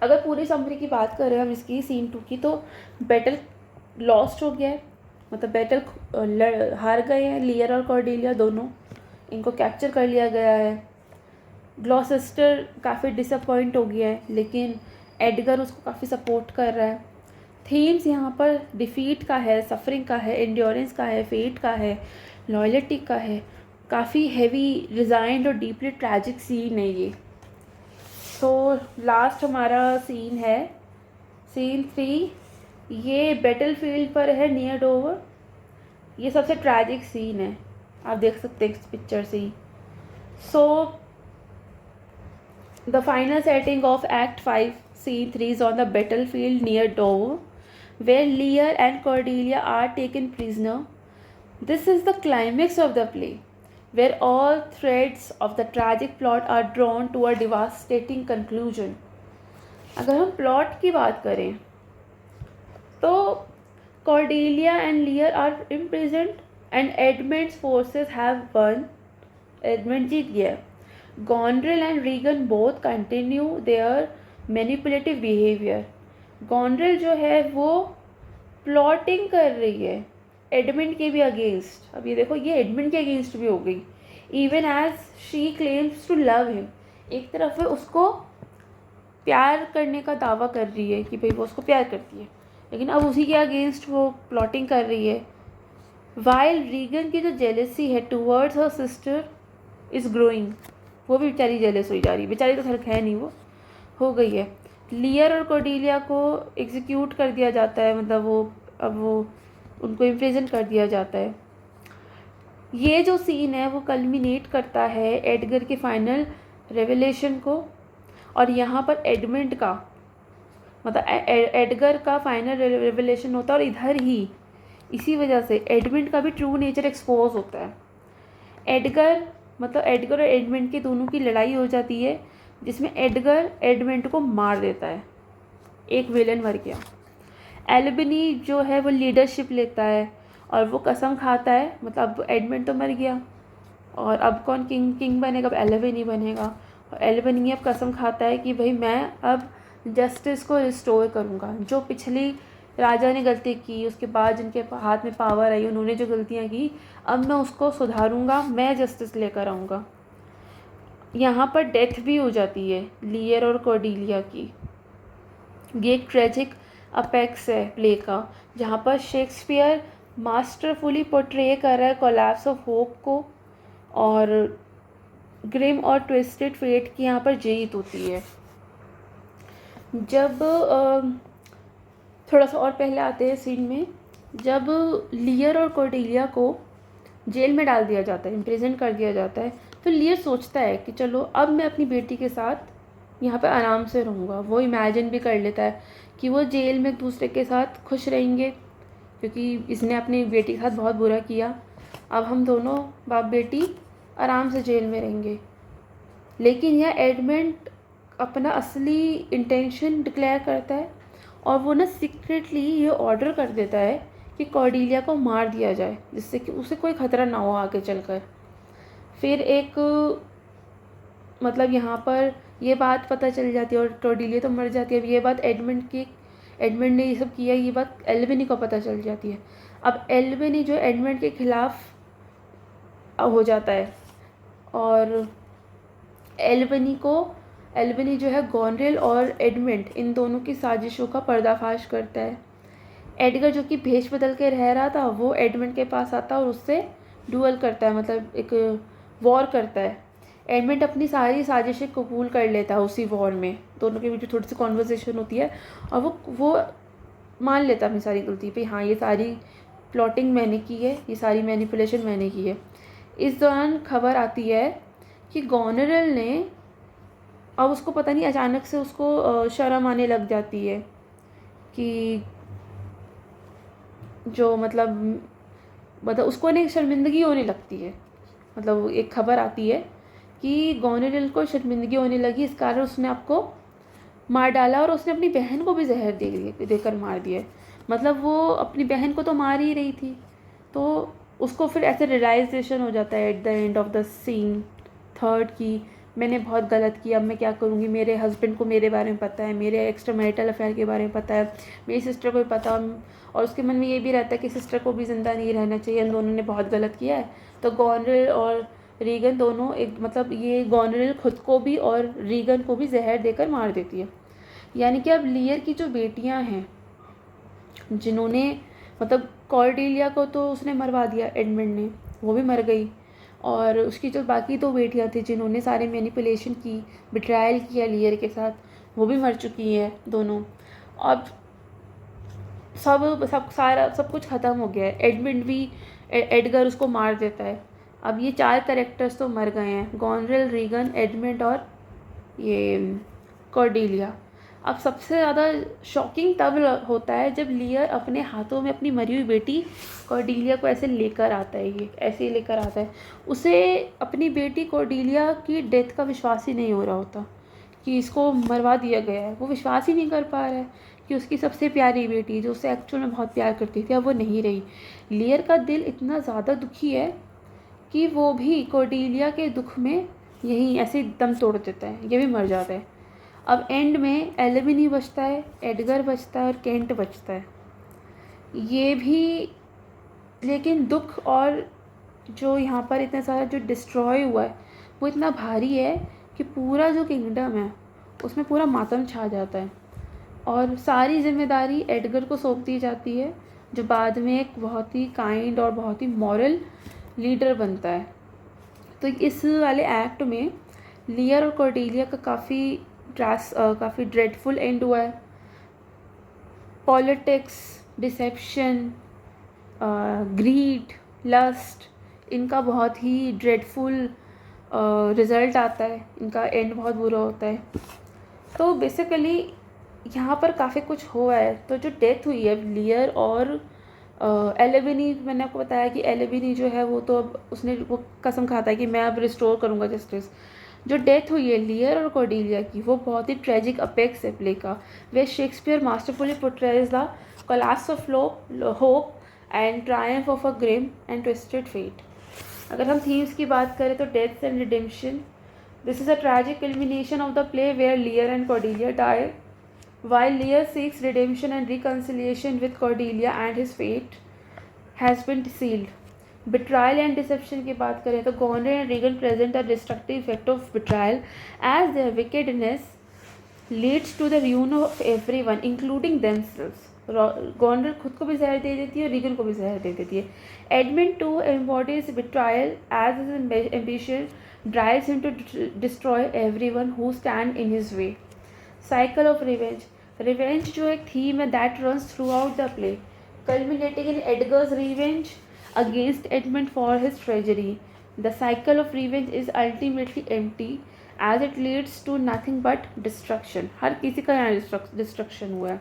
अगर पूरी समरी की बात करें हम इसकी सीन 2 की, तो बैटल लॉस्ट हो गया है, मतलब बैटल हार गए हैं लियर और कॉर्डेलिया दोनों, इनको कैप्चर कर लिया गया है. ग्लॉसेस्टर काफ़ी डिसअपॉइंट हो गया है, लेकिन एडगर उसको काफ़ी सपोर्ट कर रहा है. थीम्स यहाँ पर डिफीट का है, सफरिंग का है, एंड्योरेंस का है, फेट का है, लॉयल्टी का है. काफ़ी हैवी, रिजाइंड और डीपली ट्रैजिक सीन है ये. तो लास्ट हमारा सीन है सीन 3. ये बैटल फील्ड पर है नियर डोवर. ये सबसे ट्रैजिक सीन है, आप देख सकते हैं इस पिक्चर से ही. So the final setting of act 5 scene 3 is on the battlefield near Dover, where Lear and Cordelia are taken prisoner. This is the climax of the play, where all threads of the tragic plot are drawn to a devastating conclusion. अगर हम प्लॉट की बात करें तो Cordelia and Lear are imprisoned and Edmund's forces have won. Edmund जीत गया. Gondrel and Regan both continue their manipulative behavior. Gondrel जो है वो प्लॉटिंग कर रही है एडमंड के भी अगेंस्ट. अब ये देखो, ये एडमंड के अगेंस्ट भी हो गई. Even as she claims to love him, एक तरफ है उसको प्यार करने का दावा कर रही है कि भाई वो उसको प्यार करती है, लेकिन अब उसी के अगेंस्ट वो प्लॉटिंग कर रही है. वाइल रीगन की जो जेलेसी है towards her sister is growing, वो भी बेचारी जेलस हुई जा रही है. बेचारी तो खैर है नहीं, वो हो गई है. लियर और कॉर्डेलिया को एग्जीक्यूट कर दिया जाता है, मतलब वो उनको इम्प्रिजन कर दिया जाता है. ये जो सीन है वो कल्मिनेट करता है एडगर के फाइनल रेवलेशन को, और यहाँ पर एडमंड का मतलब एडगर का फाइनल रेवलेशन होता है, और इधर ही इसी वजह से एडमंड का भी ट्रू नेचर एक्सपोज होता है. एडगर और एडमंड के दोनों की लड़ाई हो जाती है, जिसमें एडगर एडमंड को मार देता है, एक विलन मर गया. एल्बनी जो है वो लीडरशिप लेता है और वो कसम खाता है, मतलब अब एडमंड तो मर गया और अब कौन किंग बनेगा, अब एल्बनी बनेगा. और एल्बनी अब कसम खाता है कि भाई मैं अब जस्टिस को रिस्टोर करूँगा. जो पिछली राजा ने गलती की, उसके बाद जिनके हाथ में पावर आई उन्होंने जो गलतियाँ की, अब मैं उसको सुधारूंगा, मैं जस्टिस लेकर आऊँगा। यहाँ पर डेथ भी हो जाती है लियर और कॉर्डेलिया की। ये एक ट्रेजिक अपेक्स है प्ले का, जहाँ पर शेक्सपियर मास्टरफुली पोर्ट्रे कर रहा है कोलैप्स ऑफ होप को, और ग्रिम और ट्विस्टेड फेट की यहाँ पर जीत होती है। जब थोड़ा सा और पहले आते हैं सीन में, जब लियर और कॉर्डेलिया को जेल में डाल दिया जाता है, इम्प्रिजन कर दिया जाता है, तो लियर सोचता है कि चलो अब मैं अपनी बेटी के साथ यहाँ पे आराम से रहूँगा। वो इमेजिन भी कर लेता है कि वो जेल में एक दूसरे के साथ खुश रहेंगे, क्योंकि इसने अपनी बेटी के साथ बहुत बुरा किया। अब हम दोनों बाप बेटी आराम से जेल में रहेंगे। लेकिन यह एडमंड अपना असली इंटेंशन डिक्लेयर करता है, और वो ना सीक्रेटली ये ऑर्डर कर देता है कि कॉर्डेलिया को मार दिया जाए, जिससे कि उसे कोई ख़तरा ना हो आगे चलकर। फिर एक मतलब यहाँ पर ये बात पता चल जाती है, और कॉर्डेलिया तो मर जाती है। अब ये बात एडमंड ने ये सब किया, ये बात एल्विनी को पता चल जाती है। अब एल्विनी जो एडमंड के खिलाफ हो जाता है, और एल्विनी जो है गॉनरेल और एडमंड इन दोनों की साजिशों का पर्दाफाश करता है। एडगर जो कि भेष बदल के रह रहा था, वो एडमंड के पास आता है और उससे डुअल करता है, मतलब एक वॉर करता है। एडमंड अपनी सारी साजिशें कबूल कर लेता है उसी वॉर में। दोनों के बीच थोड़ी सी कॉन्वर्सेशन होती है, और वो मान लेता है अपनी सारी गलती पे, हाँ ये सारी प्लॉटिंग मैंने की है, ये सारी मैनिपुलेशन मैंने की है। इस दौरान खबर आती है कि गॉनरेल ने, अब उसको पता नहीं अचानक से उसको शर्म आने लग जाती है कि जो मतलब उसको नहीं शर्मिंदगी होने लगती है। मतलब एक खबर आती है कि गॉनरेल को शर्मिंदगी होने लगी, इस कारण उसने आपको मार डाला, और उसने अपनी बहन को भी जहर देकर मार दिया। मतलब वो अपनी बहन को तो मार ही रही थी, तो उसको फिर ऐसे रियलाइजेशन हो जाता है at the end of the scene third की मैंने बहुत गलत किया, अब मैं क्या करूँगी। मेरे हस्बैंड को मेरे बारे में पता है, मेरे एक्स्ट्रा मैरिटल अफेयर के बारे में पता है, मेरी सिस्टर को भी पता, और उसके मन में ये भी रहता है कि सिस्टर को भी ज़िंदा नहीं रहना चाहिए, इन दोनों ने बहुत गलत किया है। तो गॉनरेल और रीगन दोनों एक मतलब ये गॉनरेल खुद को भी और रीगन को भी जहर देकर मार देती है। यानी कि अब लियर की जो बेटियां हैं, जिन्होंने मतलब कॉर्डेलिया को तो उसने मरवा दिया एडमंड ने, वो भी मर गई, और उसकी जो बाकी दो बेटियां थी जिन्होंने सारे मैनिपुलेशन की, बिट्रायल किया लियर के साथ, वो भी मर चुकी हैं दोनों। अब सब कुछ ख़त्म हो गया है। एडमंड भी एडगर उसको मार देता है। अब ये चार कैरेक्टर्स तो मर गए हैं, गॉनरेल, रीगन, एडमंड और ये कॉर्डेलिया। अब सबसे ज़्यादा शॉकिंग तब होता है जब लियर अपने हाथों में अपनी मरी हुई बेटी कॉर्डेलिया को ऐसे लेकर आता है, ये ऐसे ही लेकर आता है। उसे अपनी बेटी कॉर्डेलिया की डेथ का विश्वास ही नहीं हो रहा होता कि इसको मरवा दिया गया है। वो विश्वास ही नहीं कर पा रहा है कि उसकी सबसे प्यारी बेटी जो उसे एक्चुअल में बहुत प्यार करती थी, अब वो नहीं रही। लियर का दिल इतना ज़्यादा दुखी है कि वो भी कॉर्डेलिया के दुख में यहीं ऐसे दम तोड़ देता है, ये भी मर जाता है। अब एंड में एल्विनी बचता है, एडगर बचता है और केंट बचता है। ये भी लेकिन दुख और जो यहाँ पर इतना सारा जो डिस्ट्रॉय हुआ है वो इतना भारी है कि पूरा जो किंगडम है उसमें पूरा मातम छा जाता है, और सारी जिम्मेदारी एडगर को सौंप दी जाती है, जो बाद में एक बहुत ही काइंड और बहुत ही मॉरल लीडर बनता है। तो इस वाले एक्ट में लियर और कॉर्डेलिया का काफ़ी ड्रेडफुल एंड हुआ है। पॉलिटिक्स, डिसेप्शन, ग्रीड, लस्ट, इनका बहुत ही ड्रेडफुल रिज़ल्ट आता है, इनका एंड बहुत बुरा होता है। तो बेसिकली यहाँ पर काफ़ी कुछ हुआ है। तो जो डेथ हुई है लियर और एल्विनी, मैंने आपको बताया कि एल्विनी जो है वो तो अब उसने वो कसम खाता है कि मैं अब रिस्टोर करूँगा जस्टिस। जो डेथ हुई है लियर और कॉर्डेलिया की, वो बहुत ही ट्रेजिक अपेक्स है प्ले का, where Shakespeare masterfully portrays the collapse of hope and triumph of a grim and twisted fate. अगर हम थीम्स की बात करें तो death and redemption, this is a tragic culmination of the play where Lear and Cordelia die While Lear seeks redemption and reconciliation with Cordelia, and his fate has been sealed. Betrayal and deception की बात करें तो Gondor and Regan present a destructive effect of betrayal, as their wickedness leads to the ruin of everyone, including themselves. Gondor खुद को भी जहर दे देती है और Regan को भी जहर दे देती है. Edmund too embodies betrayal, as his ambition drives him to destroy everyone who stand in his way. Cycle of revenge. Revenge जो एक theme है that runs throughout the play, culminating in Edgar's revenge against Edmund for his treachery. The cycle of revenge is ultimately empty, as it leads to nothing but destruction. हर किसी का यहाँ destruction हुआ है.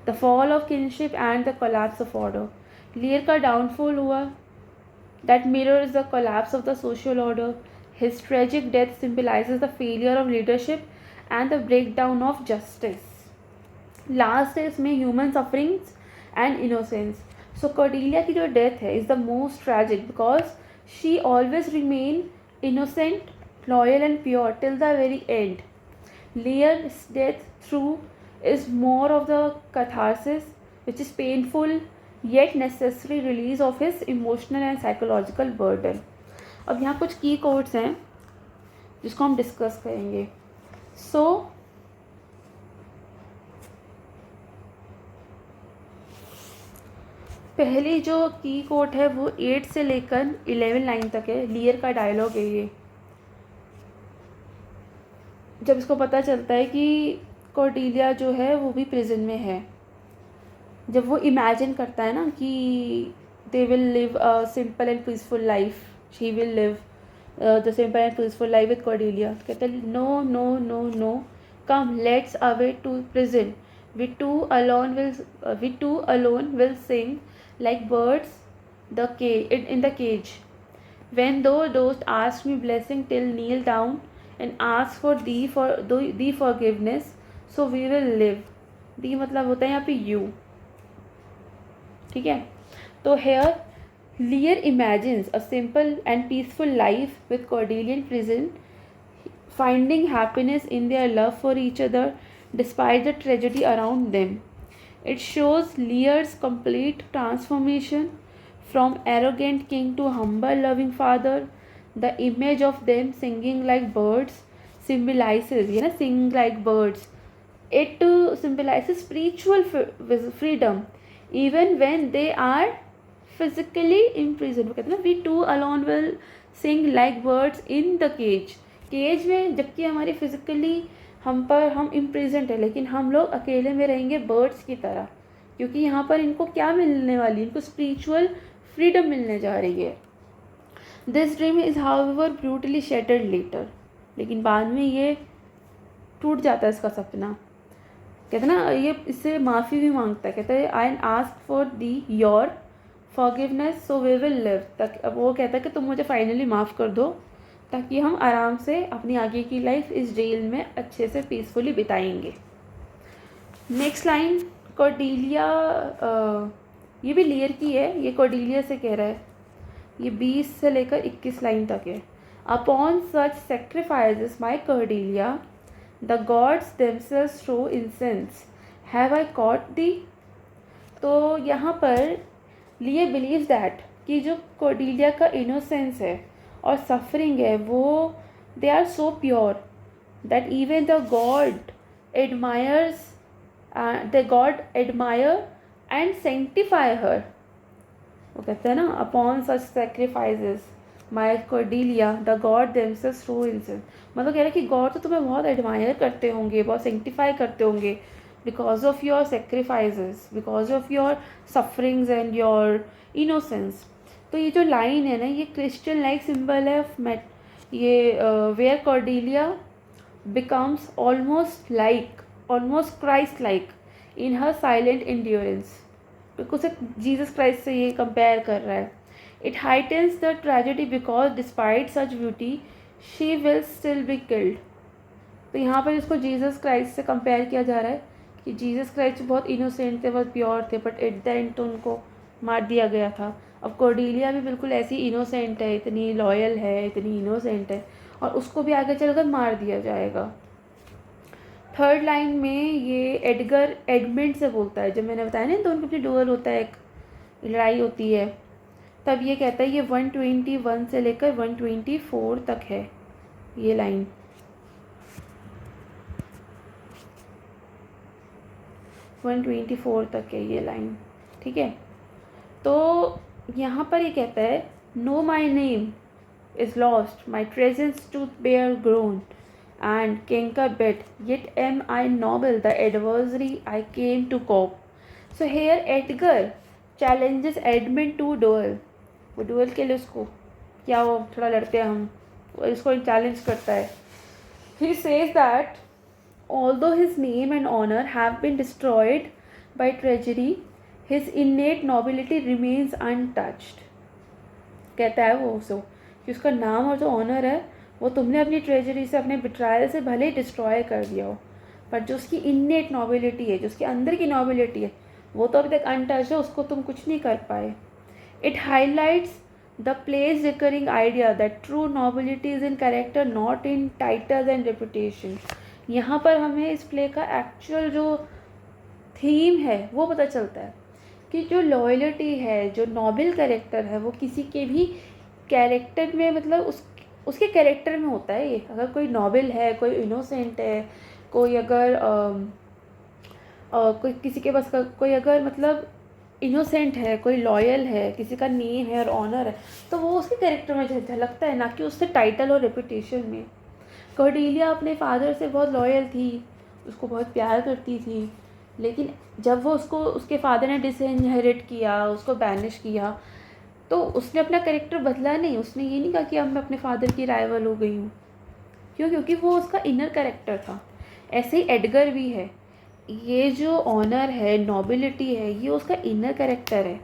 The fall of kinship and the collapse of order. Lear का downfall हुआ, that mirrors the collapse of the social order. His tragic death symbolizes the failure of leadership and the breakdown of justice. Last is में human sufferings and innocence. So Cordelia की जो death है is the most tragic, because she always remained innocent, loyal and pure till the very end. Lear's death through is more of the catharsis, which is painful yet necessary release of his emotional and psychological burden. अब यहाँ कुछ की कोट्स हैं जिसको हम डिस्कस करेंगे. सो पहली जो की कोट है वो 8 से लेकर 11 लाइन तक है. लियर का डायलॉग है ये. जब इसको पता चलता है कि कॉर्डेलिया जो है वो भी प्रिजन में है, जब वो इमेजिन करता है ना कि they will live a simple and peaceful life, she will live the simple and peaceful life with Cordelia, तो कहते हैं no no no no, come let's away to prison, we two alone will sing like birds in the cage. When thou dost ask me blessing, till kneel down and ask for thee forgiveness, so we will live. दी मतलब होता है यहाँ पे you. ठीक है. तो here Lear imagines a simple and peaceful life with Cordelia in prison, finding happiness in their love for each other despite the tragedy around them. It shows Lear's complete transformation from arrogant king to humble loving father. The image of them singing like birds symbolizes, sing like birds. It symbolizes spiritual freedom even when they are physically imprisoned. कहते हैं ना, we two alone will sing like birds in the cage. Cage में जबकि हमारी फिजिकली हम इम्प्रिजेंट है, लेकिन हम लोग अकेले में रहेंगे बर्ड्स की तरह, क्योंकि यहाँ पर इनको क्या मिलने वाली, इनको स्पिरिचुअल फ्रीडम मिलने जा रही है. This dream is however brutally shattered later. लेकिन बाद में ये टूट जाता है इसका सपना. कहते ना, ये इससे माफ़ी भी मांगता है. कहता है I ask for the your forgiveness so we will live. तक अब वो कहता है कि तुम मुझे फाइनली माफ़ कर दो ताकि हम आराम से अपनी आगे की लाइफ इस जेल में अच्छे से पीसफुली बिताएंगे. नेक्स्ट लाइन कॉर्डेलिया, ये भी लियर की है, ये कॉर्डेलिया से कह रहा है. ये 20 से लेकर 21 लाइन तक है. Upon such sacrifices my Cordelia the gods themselves throw incense have I caught thee. तो यहाँ पर लियर बिलीव्स दैट कि जो कॉर्डेलिया का इनोसेंस है और सफरिंग है वो they are so pure that even the god admire and sanctify her. वो कहते हैं ना, upon such sacrifices my Cordelia the god themselves throw incense. मतलब कह रहे हैं कि गॉड तो तुम्हें बहुत एडमायर करते होंगे, बहुत सेंटिफाई करते होंगे because of your sacrifices, because of your sufferings and your innocence. तो ये जो लाइन है ना, ये क्रिस्चियन लाइक सिंबल है ऑफ ये where Cordelia becomes almost Christ like in her silent endurance. उसे जीसस क्राइस्ट से ये कंपेयर कर रहा है. It heightens the tragedy because despite such beauty she will still be killed. तो यहाँ पर इसको जीसस क्राइस्ट से कंपेयर किया जा रहा है कि जीसस क्राइस्ट बहुत इनोसेंट थे, बहुत प्योर थे, बट एट द एंड तो उनको मार दिया गया था. अब कॉर्डेलिया भी बिल्कुल ऐसी इनोसेंट है, इतनी लॉयल है, इतनी इनोसेंट है, और उसको भी आगे चलकर मार दिया जाएगा. थर्ड लाइन में ये एडगर एडमंड से बोलता है, जब मैंने बताया ना तो उनके बीच डुअल होता है, एक लड़ाई होती है, तब ये कहता है ये 121 से लेकर 124 तक है ये लाइन। 124 तक है ये लाइन, ठीक है। तो यहाँ पर ये कहता है know my name is lost, my treasons to bear grown and canker bed, yet am I noble, the adversary I came to cope. So here Edgar challenges Edmund to duel. वो duel के लिए उसको क्या वो थोड़ा लड़ते हैं हम, वो इसको चैलेंज करता है। He says that although his name and honor have been destroyed by treachery, his innate nobility remains untouched. कहता है वो उसको कि उसका नाम और जो ऑनर है वो तुमने अपनी ट्रेजरी से, अपने बिट्रायल से भले ही डिस्ट्रॉय कर दिया हो, पर जो उसकी इन्नेट नॉबिलिटी है, जो उसके अंदर की नॉबिलिटी है, वो तो अभी तक अनटच है, उसको तुम कुछ नहीं कर पाए। It highlights the play's recurring idea that true nobility is in character not in titles and reputation. यहाँ पर हमें इस प्ले का एक्चुअल जो थीम है वो पता चलता है कि जो लॉयल्टी है, जो नॉबल कैरेक्टर है, वो किसी के भी कैरेक्टर में, मतलब उसके कैरेक्टर में होता है ये। अगर कोई नॉबल है, कोई इनोसेंट है, कोई अगर कोई किसी के पास कोई अगर मतलब इनोसेंट है, कोई लॉयल है, किसी का नेम है और ऑनर है, तो वो उसके कैरेक्टर में झलकता है, ना कि उससे टाइटल और रेपुटेशन में। कॉर्डेलिया अपने फादर से बहुत लॉयल थी, उसको बहुत प्यार करती थी, लेकिन जब वो उसके फादर ने डिसइनहेरिट किया, उसको बैनिश किया, तो उसने अपना कैरेक्टर बदला नहीं। उसने ये नहीं कहा कि अब मैं अपने फादर की राइवल हो गई हूँ। क्यों? क्योंकि वो उसका इनर कैरेक्टर था। ऐसे ही एडगर भी है। ये जो ऑनर है, नॉबिलिटी है, ये उसका इनर कैरेक्टर है।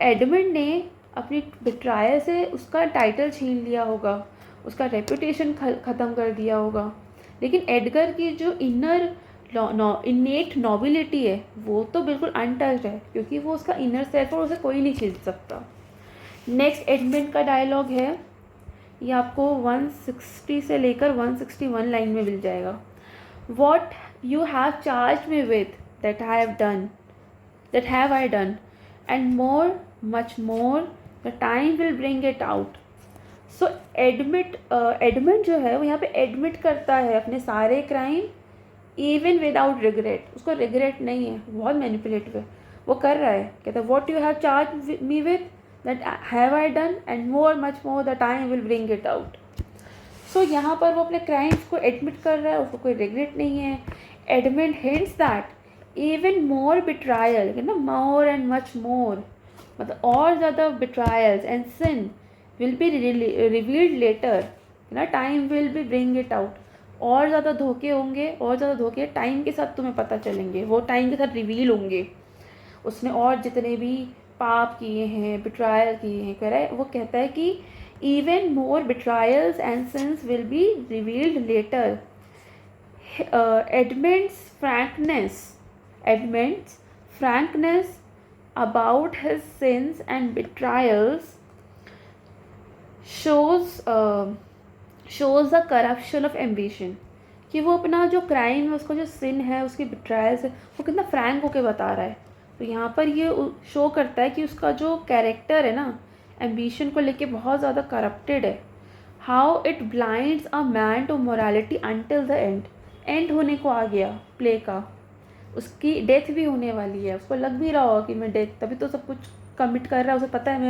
एडमंड ने अपनी बिट्रायल से उसका टाइटल छीन लिया होगा, उसका रेपुटेशन ख़त्म कर दिया होगा, लेकिन एडगर की जो इनर इन्नेट नॉबिलिटी है वो तो बिल्कुल अनटच्ड है, क्योंकि वो उसका इनर सेल्फ और उसे कोई नहीं छीन सकता। नेक्स्ट एडमंड का डायलॉग है, ये आपको 160 से लेकर 161 लाइन में मिल जाएगा। What you have charge me with that have I done and more, much more, the time will bring it out. So Edmund जो है वो यहाँ पे एडमिट करता है अपने सारे क्राइम, इवन विदाउट रिग्रेट। उसको रिग्रेट नहीं है, बहुत मैनिपुलेटिव है, वो कर रहा है। कहता है what you have charge me with that have I done and more, much more, the time will bring it out. So यहाँ पर वो अपने क्राइम्स को एडमिट कर रहा है, उसको कोई रिग्रेट नहीं है। Edmund hints that even more betrayal, ना मोर एंड मच मोर, मतलब और ज़्यादा betrayals and sin will be revealed later, ना time will be bring it out. और ज़्यादा धोखे होंगे, और ज़्यादा धोखे टाइम के साथ तुम्हें पता चलेंगे, वो टाइम के साथ रिवील होंगे। उसने और जितने भी पाप किए हैं, बिट्रायल किए हैं, कह रहा है, वो कहता है कि even more betrayals and sins will be revealed later. Edmund's frankness about his sins and betrayals shows the corruption of ambition, कि वो अपना जो क्राइम है, उसका जो सिन है, उसकी बिट्रायल्स है, वो कितना फ्रैंक होके बता रहा है। तो यहाँ पर ये शो करता है कि उसका जो कैरेक्टर है ना, एम्बिशन को लेके बहुत ज़्यादा करप्टेड है। How it blinds a man to morality until the end होने को आ गया प्ले का। उसकी डेथ भी होने वाली है, उसको लग भी रहा होगा कि मैं डेथ, तभी तो सब कुछ कमिट कर रहा है। उसे पता है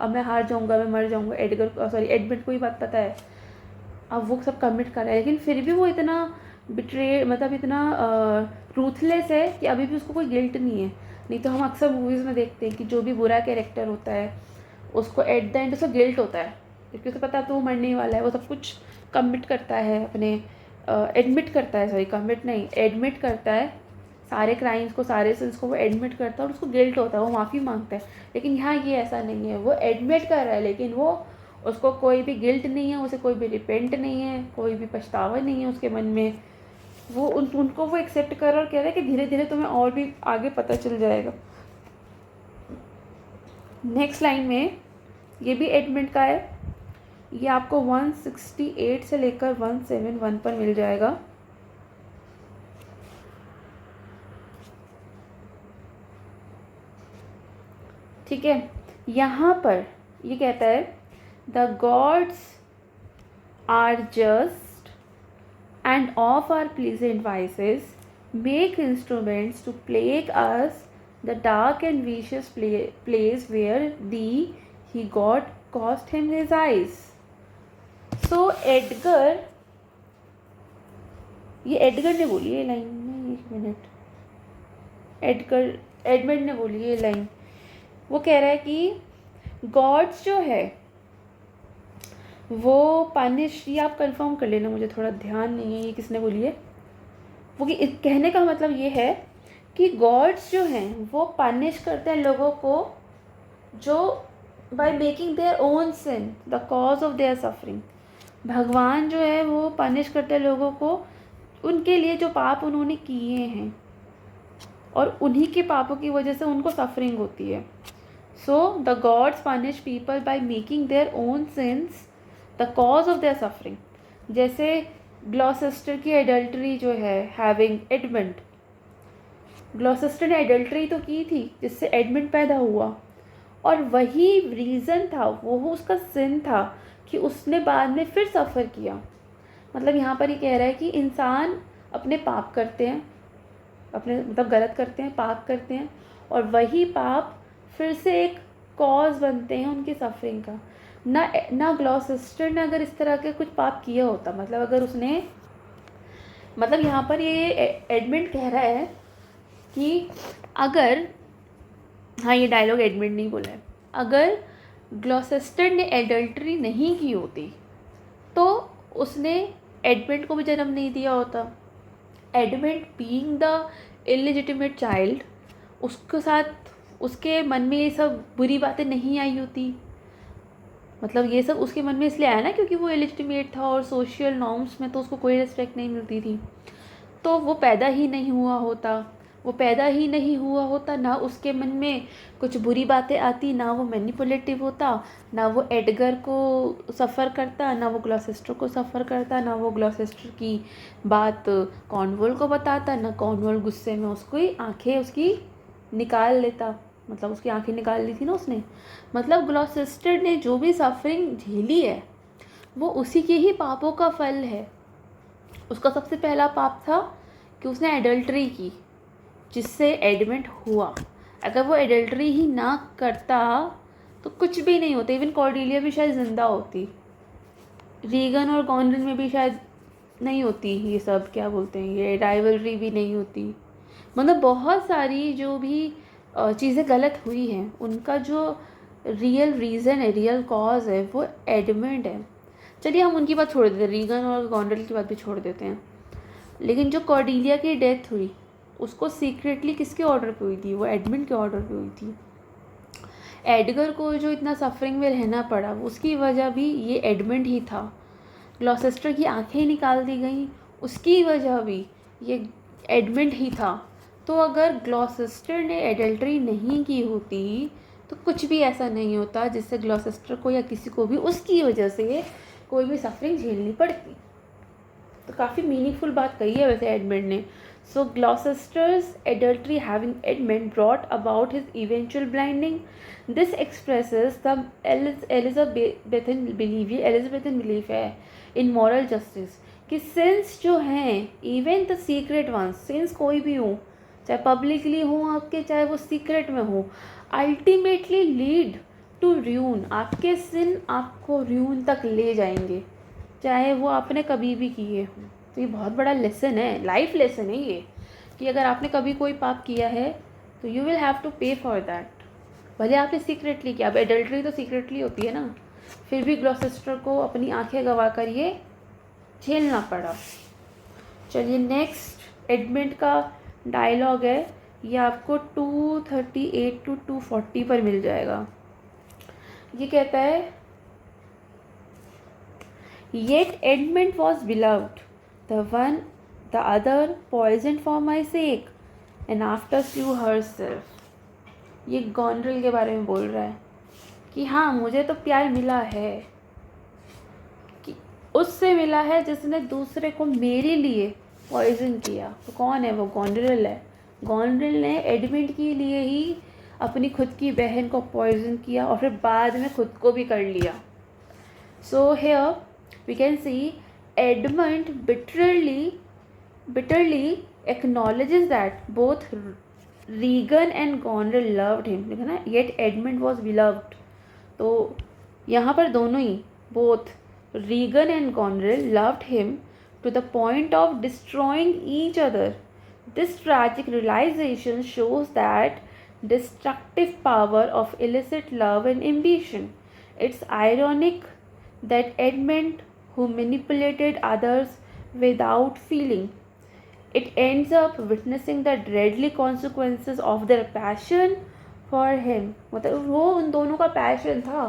मैं हार जाऊँगा, मैं मर जाऊँगा। एडमंड को ही बात पता है, अब वो सब कमिट कर रहा है, लेकिन फिर भी वो इतना मतलब इतना रूथलेस है कि अभी भी उसको कोई गिल्ट नहीं है। नहीं तो हम अक्सर मूवीज़ में देखते हैं कि जो भी बुरा कैरेक्टर होता है उसको एट द एंड उसको गिल्ट होता है, क्योंकि उसे पता है तो वो मरने वाला है। वो सब कुछ कमिट करता है अपने, एडमिट करता है, कमिट नहीं, एडमिट करता है सारे क्राइम्स को, सारे सिंस को वो एडमिट करता है और उसको गिल्ट होता है, वो माफ़ी मांगता है। लेकिन यहाँ ये ऐसा नहीं है, वो एडमिट कर रहा है, लेकिन उसको कोई भी गिल्ट नहीं है, उसे कोई भी रिपेंट नहीं है, कोई भी पछतावा नहीं है उसके मन में। वो उनको वो एक्सेप्ट कर रहा और कह रहा है कि धीरे धीरे तुम्हें और भी आगे पता चल जाएगा। नेक्स्ट लाइन में ये भी एडमिट का है, ये आपको 168 से लेकर 171 पर मिल जाएगा। ठीक है, यहाँ पर ये कहता है the gods are just and of our pleasant vices make instruments to plague us the dark and vicious place where thee he got cost him his eyes. So Edgar, ये एडगर ने बोली है लाइन में, एक मिनट, एडमंड ने बोली है लाइन। वो कह रहा है कि गॉड्स जो है वो पनिश, ये आप कंफर्म कर लेना, मुझे थोड़ा ध्यान नहीं है ये किसने बोली है। वो कहने का मतलब ये है कि गॉड्स जो हैं वो पनिश करते हैं लोगों को जो by making their own sin the cause of their suffering. भगवान जो है वो पनिश करते हैं लोगों को उनके लिए जो पाप उन्होंने किए हैं, और उन्हीं के पापों की वजह से उनको सफरिंग होती है। So the gods punish people bye making their own since the cause of their suffering. जैसे ग्लॉसेस्टर की एडल्ट्री जो है, हैविंग एडमंड, ग्लॉसेस्टर ने एडल्ट्री तो की थी जिससे एडमंड पैदा हुआ, और वही रीज़न था, वो उसका सिन था कि उसने बाद में फिर सफ़र किया। मतलब यहाँ पर ये कह रहा है कि इंसान अपने पाप करते हैं, अपने मतलब गलत करते हैं, पाप करते हैं, और वही पाप फिर से एक कॉज बनते हैं उनकी सफरिंग का। ना ग्लॉसेस्टर ने अगर इस तरह के कुछ पाप किया होता, मतलब अगर उसने, मतलब यहाँ पर ये एडमंड कह रहा है कि अगर, हाँ ये डायलॉग एडमंड नहीं बोला है, अगर ग्लॉसेस्टर ने एडल्ट्री नहीं की होती तो उसने एडमंड को भी जन्म नहीं दिया होता। Edmund being the illegitimate child, उसके साथ उसके मन में ये सब बुरी बातें नहीं आई होती। मतलब ये सब उसके मन में इसलिए आया ना क्योंकि वो इलिजिटिमेट था और सोशल नॉर्म्स में तो उसको कोई रिस्पेक्ट नहीं मिलती थी। तो वो पैदा ही नहीं हुआ होता, वो पैदा ही नहीं हुआ होता, ना उसके मन में कुछ बुरी बातें आती, ना वो मैनिपुलेटिव होता, ना वो एडगर को सफ़र करता, ना वो ग्लॉसेस्टर को सफ़र करता, ना वो ग्लॉसेस्टर की बात कॉर्नवॉल को बताता, ना कॉर्नवॉल गुस्से में उसको ही आंखें उसकी निकाल लेता। मतलब उसकी आंखें निकाल ली थी ना उसने। मतलब ग्लॉसेस्टर ने जो भी सफरिंग झेली है वो उसी के ही पापों का फल है। उसका सबसे पहला पाप था कि उसने एडल्ट्री की, जिससे एडमंड हुआ। अगर वो एडल्ट्री ही ना करता तो कुछ भी नहीं होता, इवन कॉर्डेलिया भी शायद ज़िंदा होती, रीगन और गॉनरिल में भी शायद नहीं होती ये सब, क्या बोलते हैं, ये राइवलरी भी नहीं होती। मतलब बहुत सारी जो भी चीज़ें गलत हुई हैं उनका जो रियल रीज़न है, रियल कॉज है, वो एडमंड है। चलिए हम उनकी बात छोड़ देते हैं, रीगन और गॉनरिल की बात भी छोड़ देते हैं। लेकिन जो कॉर्डेलिया की डेथ हुई उसको सीक्रेटली किसके ऑर्डर पे हुई थी? वो एडमंड के ऑर्डर पे हुई थी। एडगर को जो इतना सफरिंग में रहना पड़ा उसकी वजह भी ये एडमंड ही था। ग्लॉसेस्टर की आंखें निकाल दी गई, उसकी वजह भी ये एडमंड ही था। तो अगर ग्लॉसेस्टर ने एडल्ट्री नहीं की होती तो कुछ भी ऐसा नहीं होता जिससे ग्लॉसेस्टर को या किसी को भी उसकी वजह से कोई भी सफरिंग झेलनी पड़ती। तो काफ़ी मीनिंगफुल बात कही है वैसे एडमंड ने। So Gloucester's adultery having Edmund brought about his eventual blinding. This expresses the Elizabethan belief है in moral justice कि सिंस जो हैं, even the secret ones, sins कोई भी हो, चाहे पब्लिकली हो आपके, चाहे वो सीक्रेट में हो, अल्टीमेटली लीड टू र्यून। आपके सिन आपको र्यून तक ले जाएंगे, चाहे वो आपने कभी भी किए हों। तो ये बहुत बड़ा लेसन है, लाइफ लेसन है ये, कि अगर आपने कभी कोई पाप किया है तो यू विल हैव टू पे फॉर दैट। भले आपने सीक्रेटली किया, अब एडल्ट्री तो सीक्रेटली होती है ना, फिर भी ग्लॉसेस्टर को अपनी आंखें गंवा कर ये झेलना पड़ा। चलिए नेक्स्ट एडमंड का डायलॉग है, ये आपको 238 to 240 पर मिल जाएगा। ये कहता है, yet Edmund was beloved, the other poisoned for my sake and after slew herself। ये गॉनरिल के बारे में बोल रहा है कि हाँ मुझे तो प्यार मिला है, कि उससे मिला है जिसने दूसरे को मेरे लिए पॉइजन किया। तो कौन है वो? गॉनरिल है। गॉनरिल ने एडमंड के लिए ही अपनी खुद की बहन को पॉइजन किया और फिर बाद में खुद को भी कर लिया. So here we can see Edmund bitterly acknowledges that both Regan and Goneril loved him. देखा ना, yet Edmund was beloved. तो यहाँ पर दोनों ही, both Regan and Goneril loved him to the point of destroying each other. This tragic realization shows that destructive power of illicit love and ambition. It's ironic that Edmund, who manipulated others without feeling, it ends up witnessing the deadly consequences of their passion for him. मतलब वो उन दोनों का पैशन था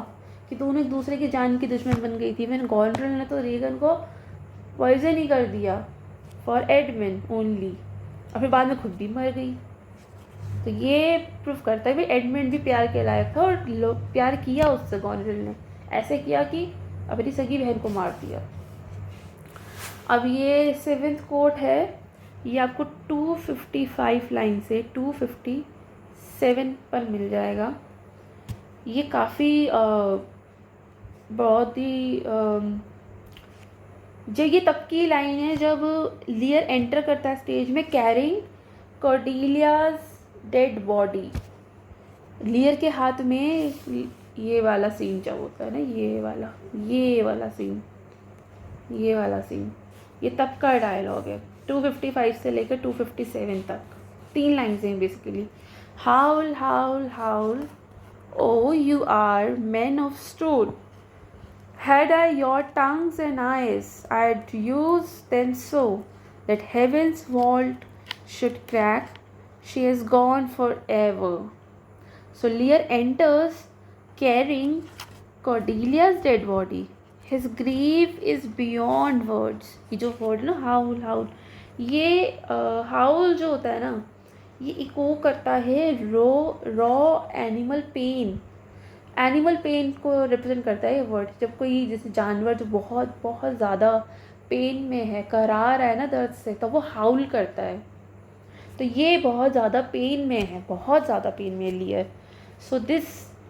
कि दोनों एक दूसरे की जान की दुश्मन बन गई थी. मैंने गॉनरेल ने तो रीगन को पॉइजन ही कर दिया फॉर एडमंड ओनली, और फिर बाद में खुद भी मर गई. तो ये प्रूफ करता है कि एडमंड भी प्यार के लायक था और प्यार किया उससे. गॉनरेल ने ऐसे किया कि अपनी सगी बहन को मार दिया. अब ये 7th कोट है, ये आपको 255 लाइन से 257 पर मिल जाएगा. ये काफ़ी बहुत ही जो ये तब की लाइन है जब लियर एंटर करता है स्टेज में कैरिंग कॉर्डेलियाज डेड बॉडी. लियर के हाथ में ये वाला सीन जब होता है ना, ये वाला सीन, ये तब का डायलॉग है. 255 से लेकर 257 तक 3 लाइन्स हैं basically. Howl howl howl O you are men of stone, had I your tongues and eyes, I'd use them so that heaven's vault should crack. She is gone forever. So Lear enters carrying Cordelia's dead body. His grief is beyond words. ये जो वर्ड ना हाउल हाउल, ये हाउल जो होता है ना, ये इको करता है रॉ एनिमल पेन को रिप्रेजेंट करता है ये वर्ड. जब कोई जैसे जानवर जो बहुत बहुत ज़्यादा पेन में है, करा रहा है ना दर्द से, तो वो हाउल करता है. तो ये बहुत ज़्यादा पेन में है, बहुत ज़्यादा पेन में लियर. सो दिस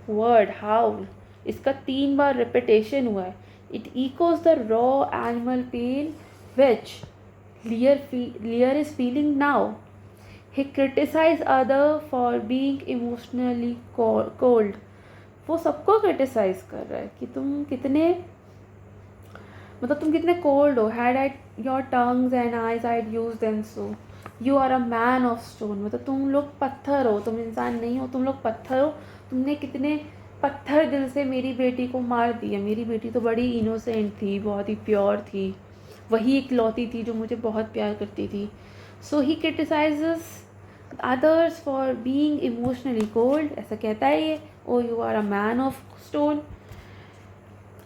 वर्ड हाउल, इसका 3 बार रिपीटेशन हुआ है. It echoes the raw animal pain which Lear is feeling now. He criticise other for being emotionally cold. वो सबको क्रिटिसाइज कर रहा है कि तुम कितने कोल्ड हो. Had I your tongues and eyes I'd use them so. You are a man of stone. मतलब तुम लोग पत्थर हो, तुम इंसान नहीं हो, तुम लोग पत्थर हो. तुमने कितने पत्थर दिल से मेरी बेटी को मार दिया. मेरी बेटी तो बड़ी इनोसेंट थी, बहुत ही प्योर थी, वही इकलौती थी जो मुझे बहुत प्यार करती थी. So he criticises others for being emotionally cold. ऐसा कहता है ये, o you are a man of stone.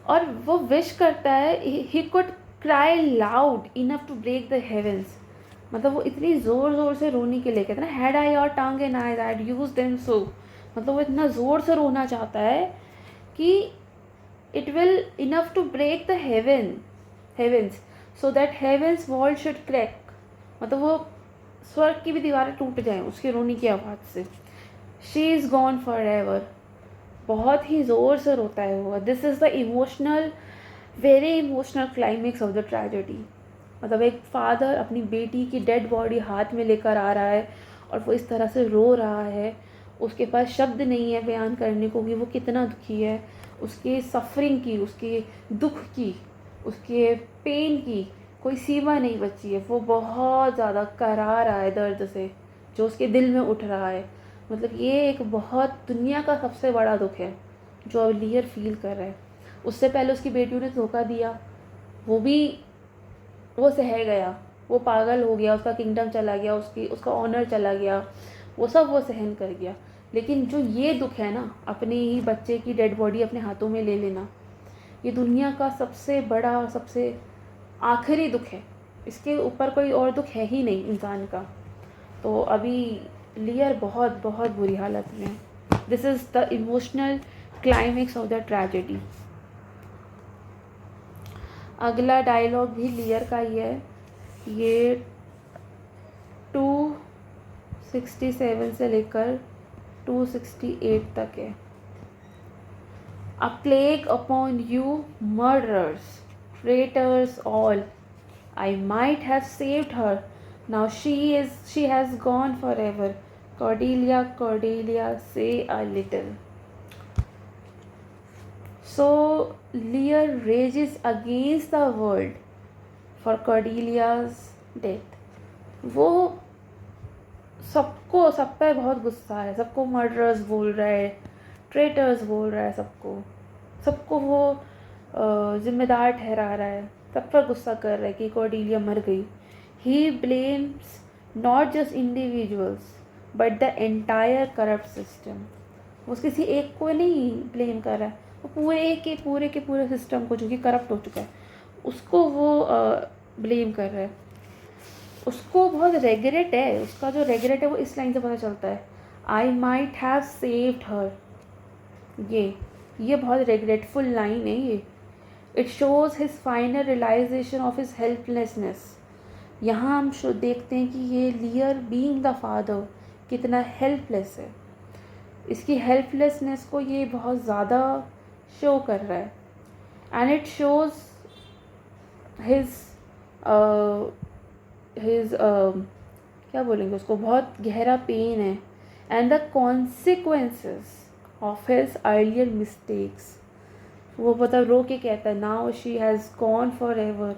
और वो विश करता है he could cry loud enough to break the heavens. मतलब वो इतनी ज़ोर ज़ोर से रोने के लिए कहता है ना, had I your tongue and eyes I'd use them so. मतलब वो इतना ज़ोर से रोना चाहता है कि it will enough to break the heavens so that heavens wall should crack. मतलब वो स्वर्ग की भी दीवारें टूट जाएं उसके रोने की आवाज़ से. She is gone for ever. बहुत ही ज़ोर से रोता है वो. This is the very emotional climax of the tragedy. मतलब एक फादर अपनी बेटी की डेड बॉडी हाथ में लेकर आ रहा है और वो इस तरह से रो रहा है. उसके पास शब्द नहीं है बयान करने को कि वो कितना दुखी है. उसके सफरिंग की, उसके दुख की, उसके पेन की कोई सीमा नहीं बची है. वो बहुत ज़्यादा करा रहा है दर्द से जो उसके दिल में उठ रहा है. मतलब ये एक बहुत दुनिया का सबसे बड़ा दुख है जो अब लियर फील कर रहा है. उससे पहले उसकी बेटियों ने धोखा दिया, वो सह गया, वो पागल हो गया, उसका किंगडम चला गया, उसका ऑनर चला गया, वो सब वो सहन कर गया. लेकिन जो ये दुख है ना, अपने ही बच्चे की डेड बॉडी अपने हाथों में ले लेना, ये दुनिया का सबसे बड़ा और सबसे आखिरी दुख है. इसके ऊपर कोई और दुख है ही नहीं इंसान का. तो अभी लियर बहुत बहुत बुरी हालत में है. This is the emotional climax of the tragedy. अगला डायलॉग भी लियर का ही है. ये 267 से लेकर 268 तक है। A plague upon you, murderers, traitors all. I might have saved her. Now she has gone forever. Cordelia, Cordelia, say a little. So Lear rages against the world for Cordelia's death. वो सबको, सब पे बहुत गुस्सा है, सबको मर्डरर्स बोल रहा है, ट्रेटर्स बोल रहा है, सबको वो जिम्मेदार ठहरा रहा है, सब पर गुस्सा कर रहा है कि कॉर्डेलिया मर गई। He blames not just individuals but the entire corrupt system. वो किसी एक को नहीं ब्लेम कर रहा है, वो पूरे के पूरे सिस्टम को जो कि करप्ट हो चुका है उसको वो ब्लेम कर रहा है। उसको बहुत रेग्रेट है, उसका जो रेग्रेट है वो इस लाइन से पता चलता है, I might have saved her. ये बहुत रेग्रेटफुल लाइन है ये। It shows his final realisation of his helplessness. यहाँ हम देखते हैं कि ये लियर बीइंग द फादर कितना हेल्पलेस है, इसकी हेल्पलेसनेस को ये बहुत ज़्यादा शो कर रहा है। एंड इट शोज़ हिज क्या बोलेंगे उसको, बहुत गहरा पेन है। And the consequences of his earlier mistakes. वो मतलब रो के कहता है, now she has gone for ever.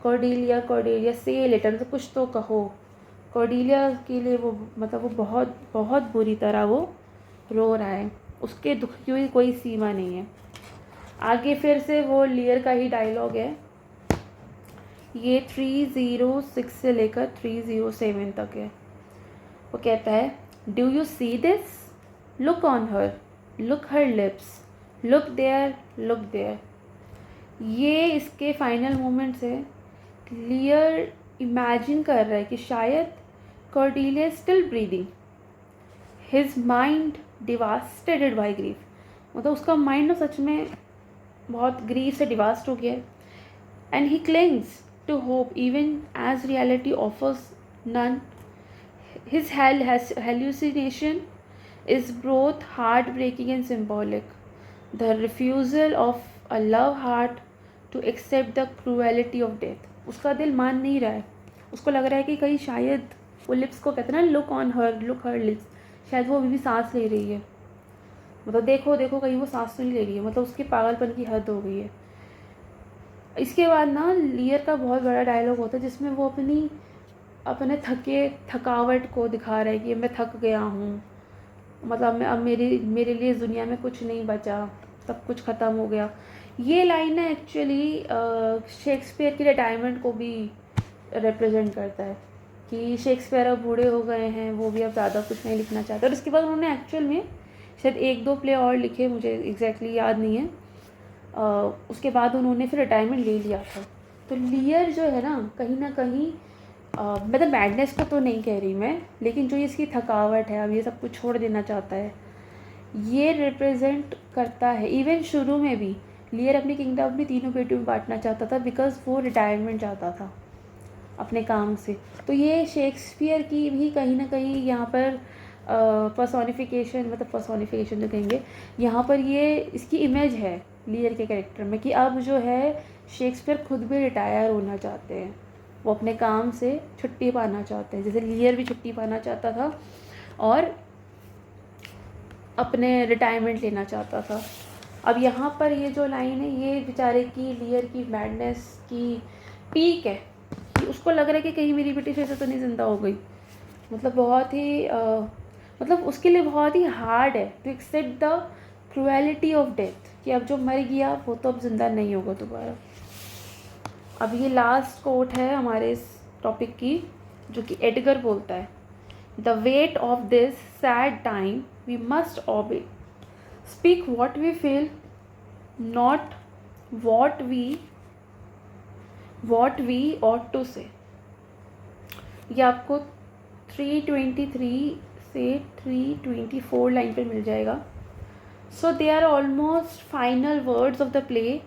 Cordelia, Cordelia से लेटर, तो कुछ तो कहो। कॉर्डेलिया के लिए वो मतलब वो बहुत बहुत बुरी तरह वो रो रहा है, उसके दुख की कोई सीमा नहीं है। आगे फिर से वो लियर का ही डायलॉग है, ये 306 से लेकर 307 तक है। वो कहता है, do you see this, look on her, look her lips, look there, look there. ये इसके फाइनल मोमेंट्स है। लियर इमेजिन कर रहा है कि शायद Cordelia still breathing, his mind devastated by grief. मतलब उसका माइंड ना सच में बहुत ग्रीफ से डिवास्ट हो गया है। And he clings to hope even as reality offers none. His hallucination is both heartbreaking and symbolic. The refusal of a love heart to accept the cruelty of death. उसका दिल मान नहीं रहा है, उसको लग रहा है कि कहीं शायद वो लिप्स को कहते हैं ना, look on her, look her lips, शायद वो अभी भी सांस ले रही है। मतलब देखो देखो कहीं वो सांस तो नहीं ले रही है, मतलब उसके पागलपन की हद हो गई है। इसके बाद ना लियर का बहुत बड़ा डायलॉग होता है जिसमें वो अपने थकावट को दिखा रहा है कि मैं थक गया हूँ, मतलब अब मेरे लिए इस दुनिया में कुछ नहीं बचा, सब कुछ ख़त्म हो गया। ये लाइन है एक्चुअली शेक्सपियर की रिटायरमेंट को भी रिप्रेजेंट करता है कि शेक्सपियर अब बूढ़े हो गए हैं, वो भी अब ज़्यादा कुछ नहीं लिखना चाहते। और इसके बाद उन्होंने एक्चुअल में शायद 1-2 प्ले और लिखे, मुझे एग्जैक्टली याद नहीं है। उसके बाद उन्होंने फिर रिटायरमेंट ले लिया था। तो लियर जो है ना कहीं मतलब मैडनेस को तो नहीं कह रही मैं, लेकिन जो इसकी थकावट है, अब ये सब कुछ छोड़ देना चाहता है, ये रिप्रेजेंट करता है। इवन शुरू में भी लियर अपनी किंगडम अपनी 3 बेटियों में बांटना चाहता था बिकॉज वो रिटायरमेंट चाहता था अपने काम से। तो ये शेक्सपियर की भी कहीं ना कहीं यहाँ पर पर्सोनिफिकेशन, मतलब पर्सोनिफिकेशन जो कहेंगे यहाँ पर, ये इसकी इमेज है लियर के कैरेक्टर में कि अब जो है शेक्सपियर खुद भी रिटायर होना चाहते हैं, वो अपने काम से छुट्टी पाना चाहते हैं, जैसे लियर भी छुट्टी पाना चाहता था और अपने रिटायरमेंट लेना चाहता था। अब यहाँ पर ये जो लाइन है ये बेचारे की लियर की मैडनेस की पीक है कि उसको लग रहा है कि कहीं मेरी बेटी फिर से तो नहीं ज़िंदा हो गई। मतलब बहुत ही मतलब उसके लिए बहुत ही हार्ड है to accept the cruelty of death कि अब जो मर गया वो तो अब ज़िंदा नहीं होगा दोबारा। अब ये लास्ट कोट है हमारे इस टॉपिक की, जो कि एडगर बोलता है, the weight of this sad time we must obey, speak what we feel, not what we ought to say. ये आपको 323 से 324 लाइन पर मिल जाएगा। So they are almost final words of the play.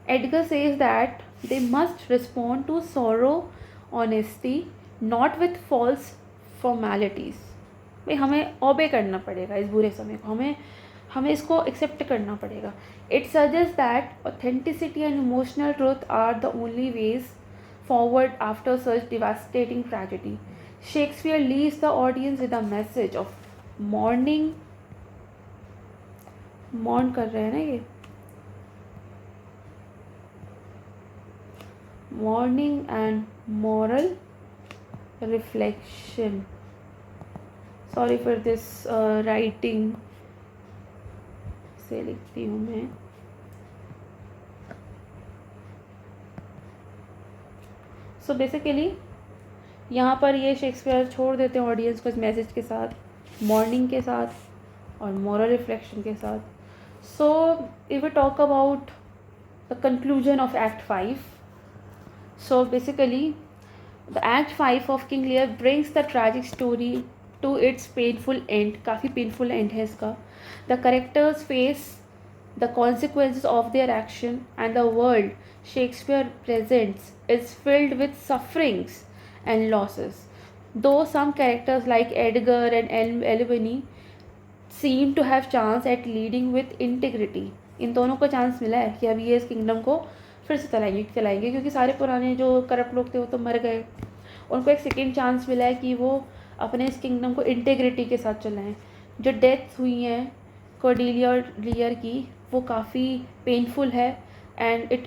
Edgar says that they must respond to sorrow, honesty, not with false formalities. भाई हमें ओबे करना पड़ेगा इस बुरे समय को, हमें इसको एक्सेप्ट करना पड़ेगा. It suggest that authenticity and emotional truth are the only ways forward after such devastating tragedy. Shakespeare leaves the audience with a message of mourning. mourn कर रहे हैं ना ये, mourning and moral reflection. Sorry for this writing से लिखती हूँ मैं. सो बेसिकली यहाँ पर ये शेक्सपियर छोड़ देते हैं ऑडियंस को इस मैसेज के साथ, मॉर्निंग के साथ और मॉरल रिफ्लेक्शन के साथ. So if we talk about the conclusion of act 5, so basically the act 5 of King Lear brings the tragic story to its painful end. काफ़ी पेनफुल एंड है इसका. The characters face the consequences of their action, and the world Shakespeare presents is filled with sufferings and losses. Though some characters like Edgar and Elveny seem to have chance at leading with integrity. इन दोनों को चांस मिला है कि अब ये इस किंगडम को फिर से चलाएंगे क्योंकि सारे पुराने जो करप्ट लोग थे वो तो मर गए. उनको एक सेकेंड चांस मिला है कि वो अपने इस किंगडम को इंटेग्रिटी के साथ चलाएं. जो डेथ्स हुई हैं कॉर्डेलिया और लियर की वो काफ़ी पेनफुल है and it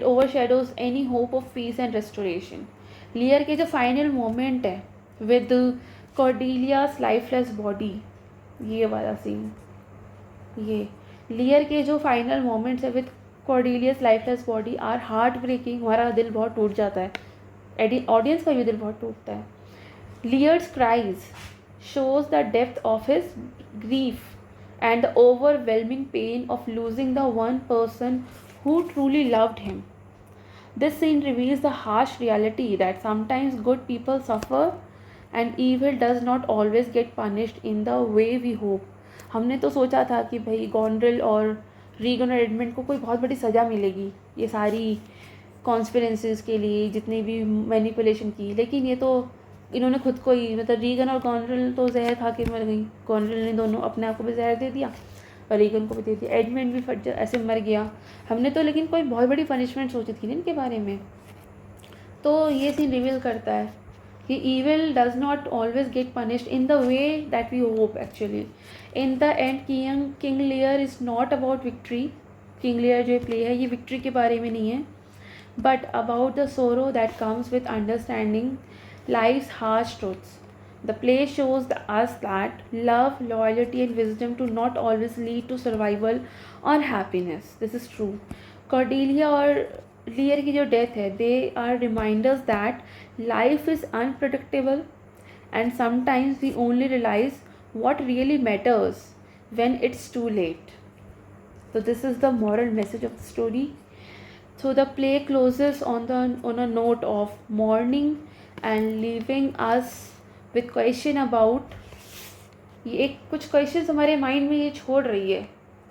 overshadows any hope of peace and restoration. Lear के जो फाइनल मोमेंट है विद कॉर्डेलियास लाइफलेस बॉडी, ये वाला सीन, ये लियर के जो फाइनल मोमेंट्स है with Cordelia's lifeless body are heartbreaking. हमारा दिल बहुत टूट जाता है, ऑडियंस का भी दिल बहुत टूटता है. लियर्स cries shows the depth of his grief and the overwhelming pain of losing the one person who truly loved him. This scene reveals the harsh reality that sometimes good people suffer and evil does not always get punished in the way we hope. हमने तो सोचा था कि भाई गॉन्ड्रिल और रीगन और एडमंड को कोई बहुत बड़ी सज़ा मिलेगी ये सारी कॉन्स्पिरेंसीज के लिए जितनी भी मैनिपुलेशन की, लेकिन ये तो इन्होंने खुद को ही, मतलब रीगन और गॉन्ड्रिल तो जहर खा के मर गई. गॉन्ड्रिल ने दोनों अपने आप को भी जहर दे दिया और रीगन को भी दे दिया. एडमंड भी फट ऐसे मर गया. हमने तो लेकिन कोई बहुत बड़ी पनिशमेंट सोची थी ना इनके बारे में. तो ये सीन रिवील करता है कि evil does not always get punished in the way that we hope. Actually in the end King Lear is not about victory. King Lear जो प्ले है ये विक्ट्री के बारे में नहीं है, बट अबाउट द सोरो that comes with understanding life's harsh truths. The play shows us that love, loyalty and wisdom do not always lead to survival or happiness. This is true. Cordelia और Lear की जो डेथ है, they are reminders that life is unpredictable and sometimes we only realize what really matters when it's too late. So this is the moral message of the story. So the play closes on a note of mourning and leaving us with question about, ये एक कुछ क्वेश्चन हमारे माइंड में ये छोड़ रही है.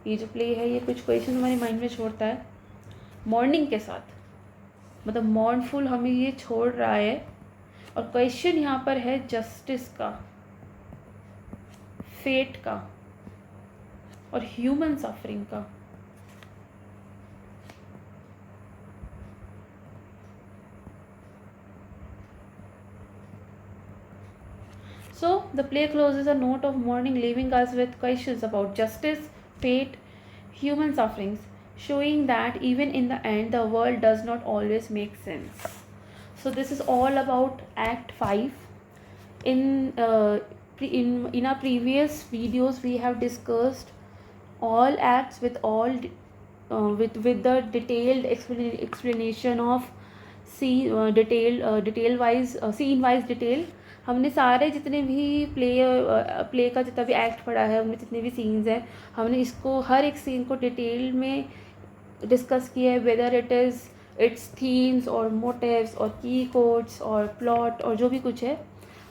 ये जो प्ले है ये कुछ क्वेश्चन हमारे माइंड में छोड़ता है मॉर्निंग के साथ, मतलब मॉर्नफुल हमें ये छोड़ रहा है. और क्वेश्चन यहाँ पर है जस्टिस का, फेट का और ह्यूमन सफरिंग का. So the play closes a note of mourning, leaving us with questions about justice, fate, human sufferings, showing that even in the end the world does not always make sense. So this is all about Act 5. In our previous videos we have discussed all acts with all with the detailed explanation of scene wise detail. हमने सारे जितने भी प्ले का जितना भी एक्ट पढ़ा है उनमें जितने भी सीन्स हैं हमने इसको हर एक सीन को डिटेल में डिस्कस किया है, वेदर इट्स थीम्स और मोटिव्स और की कोड्स और प्लॉट और जो भी कुछ है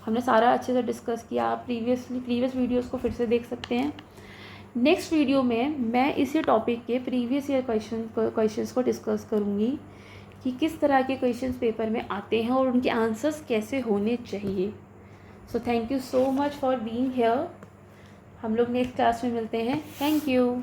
हमने सारा अच्छे से डिस्कस किया. आप प्रीवियस वीडियोस को फिर से देख सकते हैं. नेक्स्ट वीडियो में मैं इसी टॉपिक के प्रीवियस ईयर क्वेश्चंस को डिस्कस करूँगी कि किस तरह के क्वेश्चंस पेपर में आते हैं और उनके आंसर्स कैसे होने चाहिए. So thank you so much for being here. हम लोग नेक्स्ट क्लास में मिलते हैं। Thank you.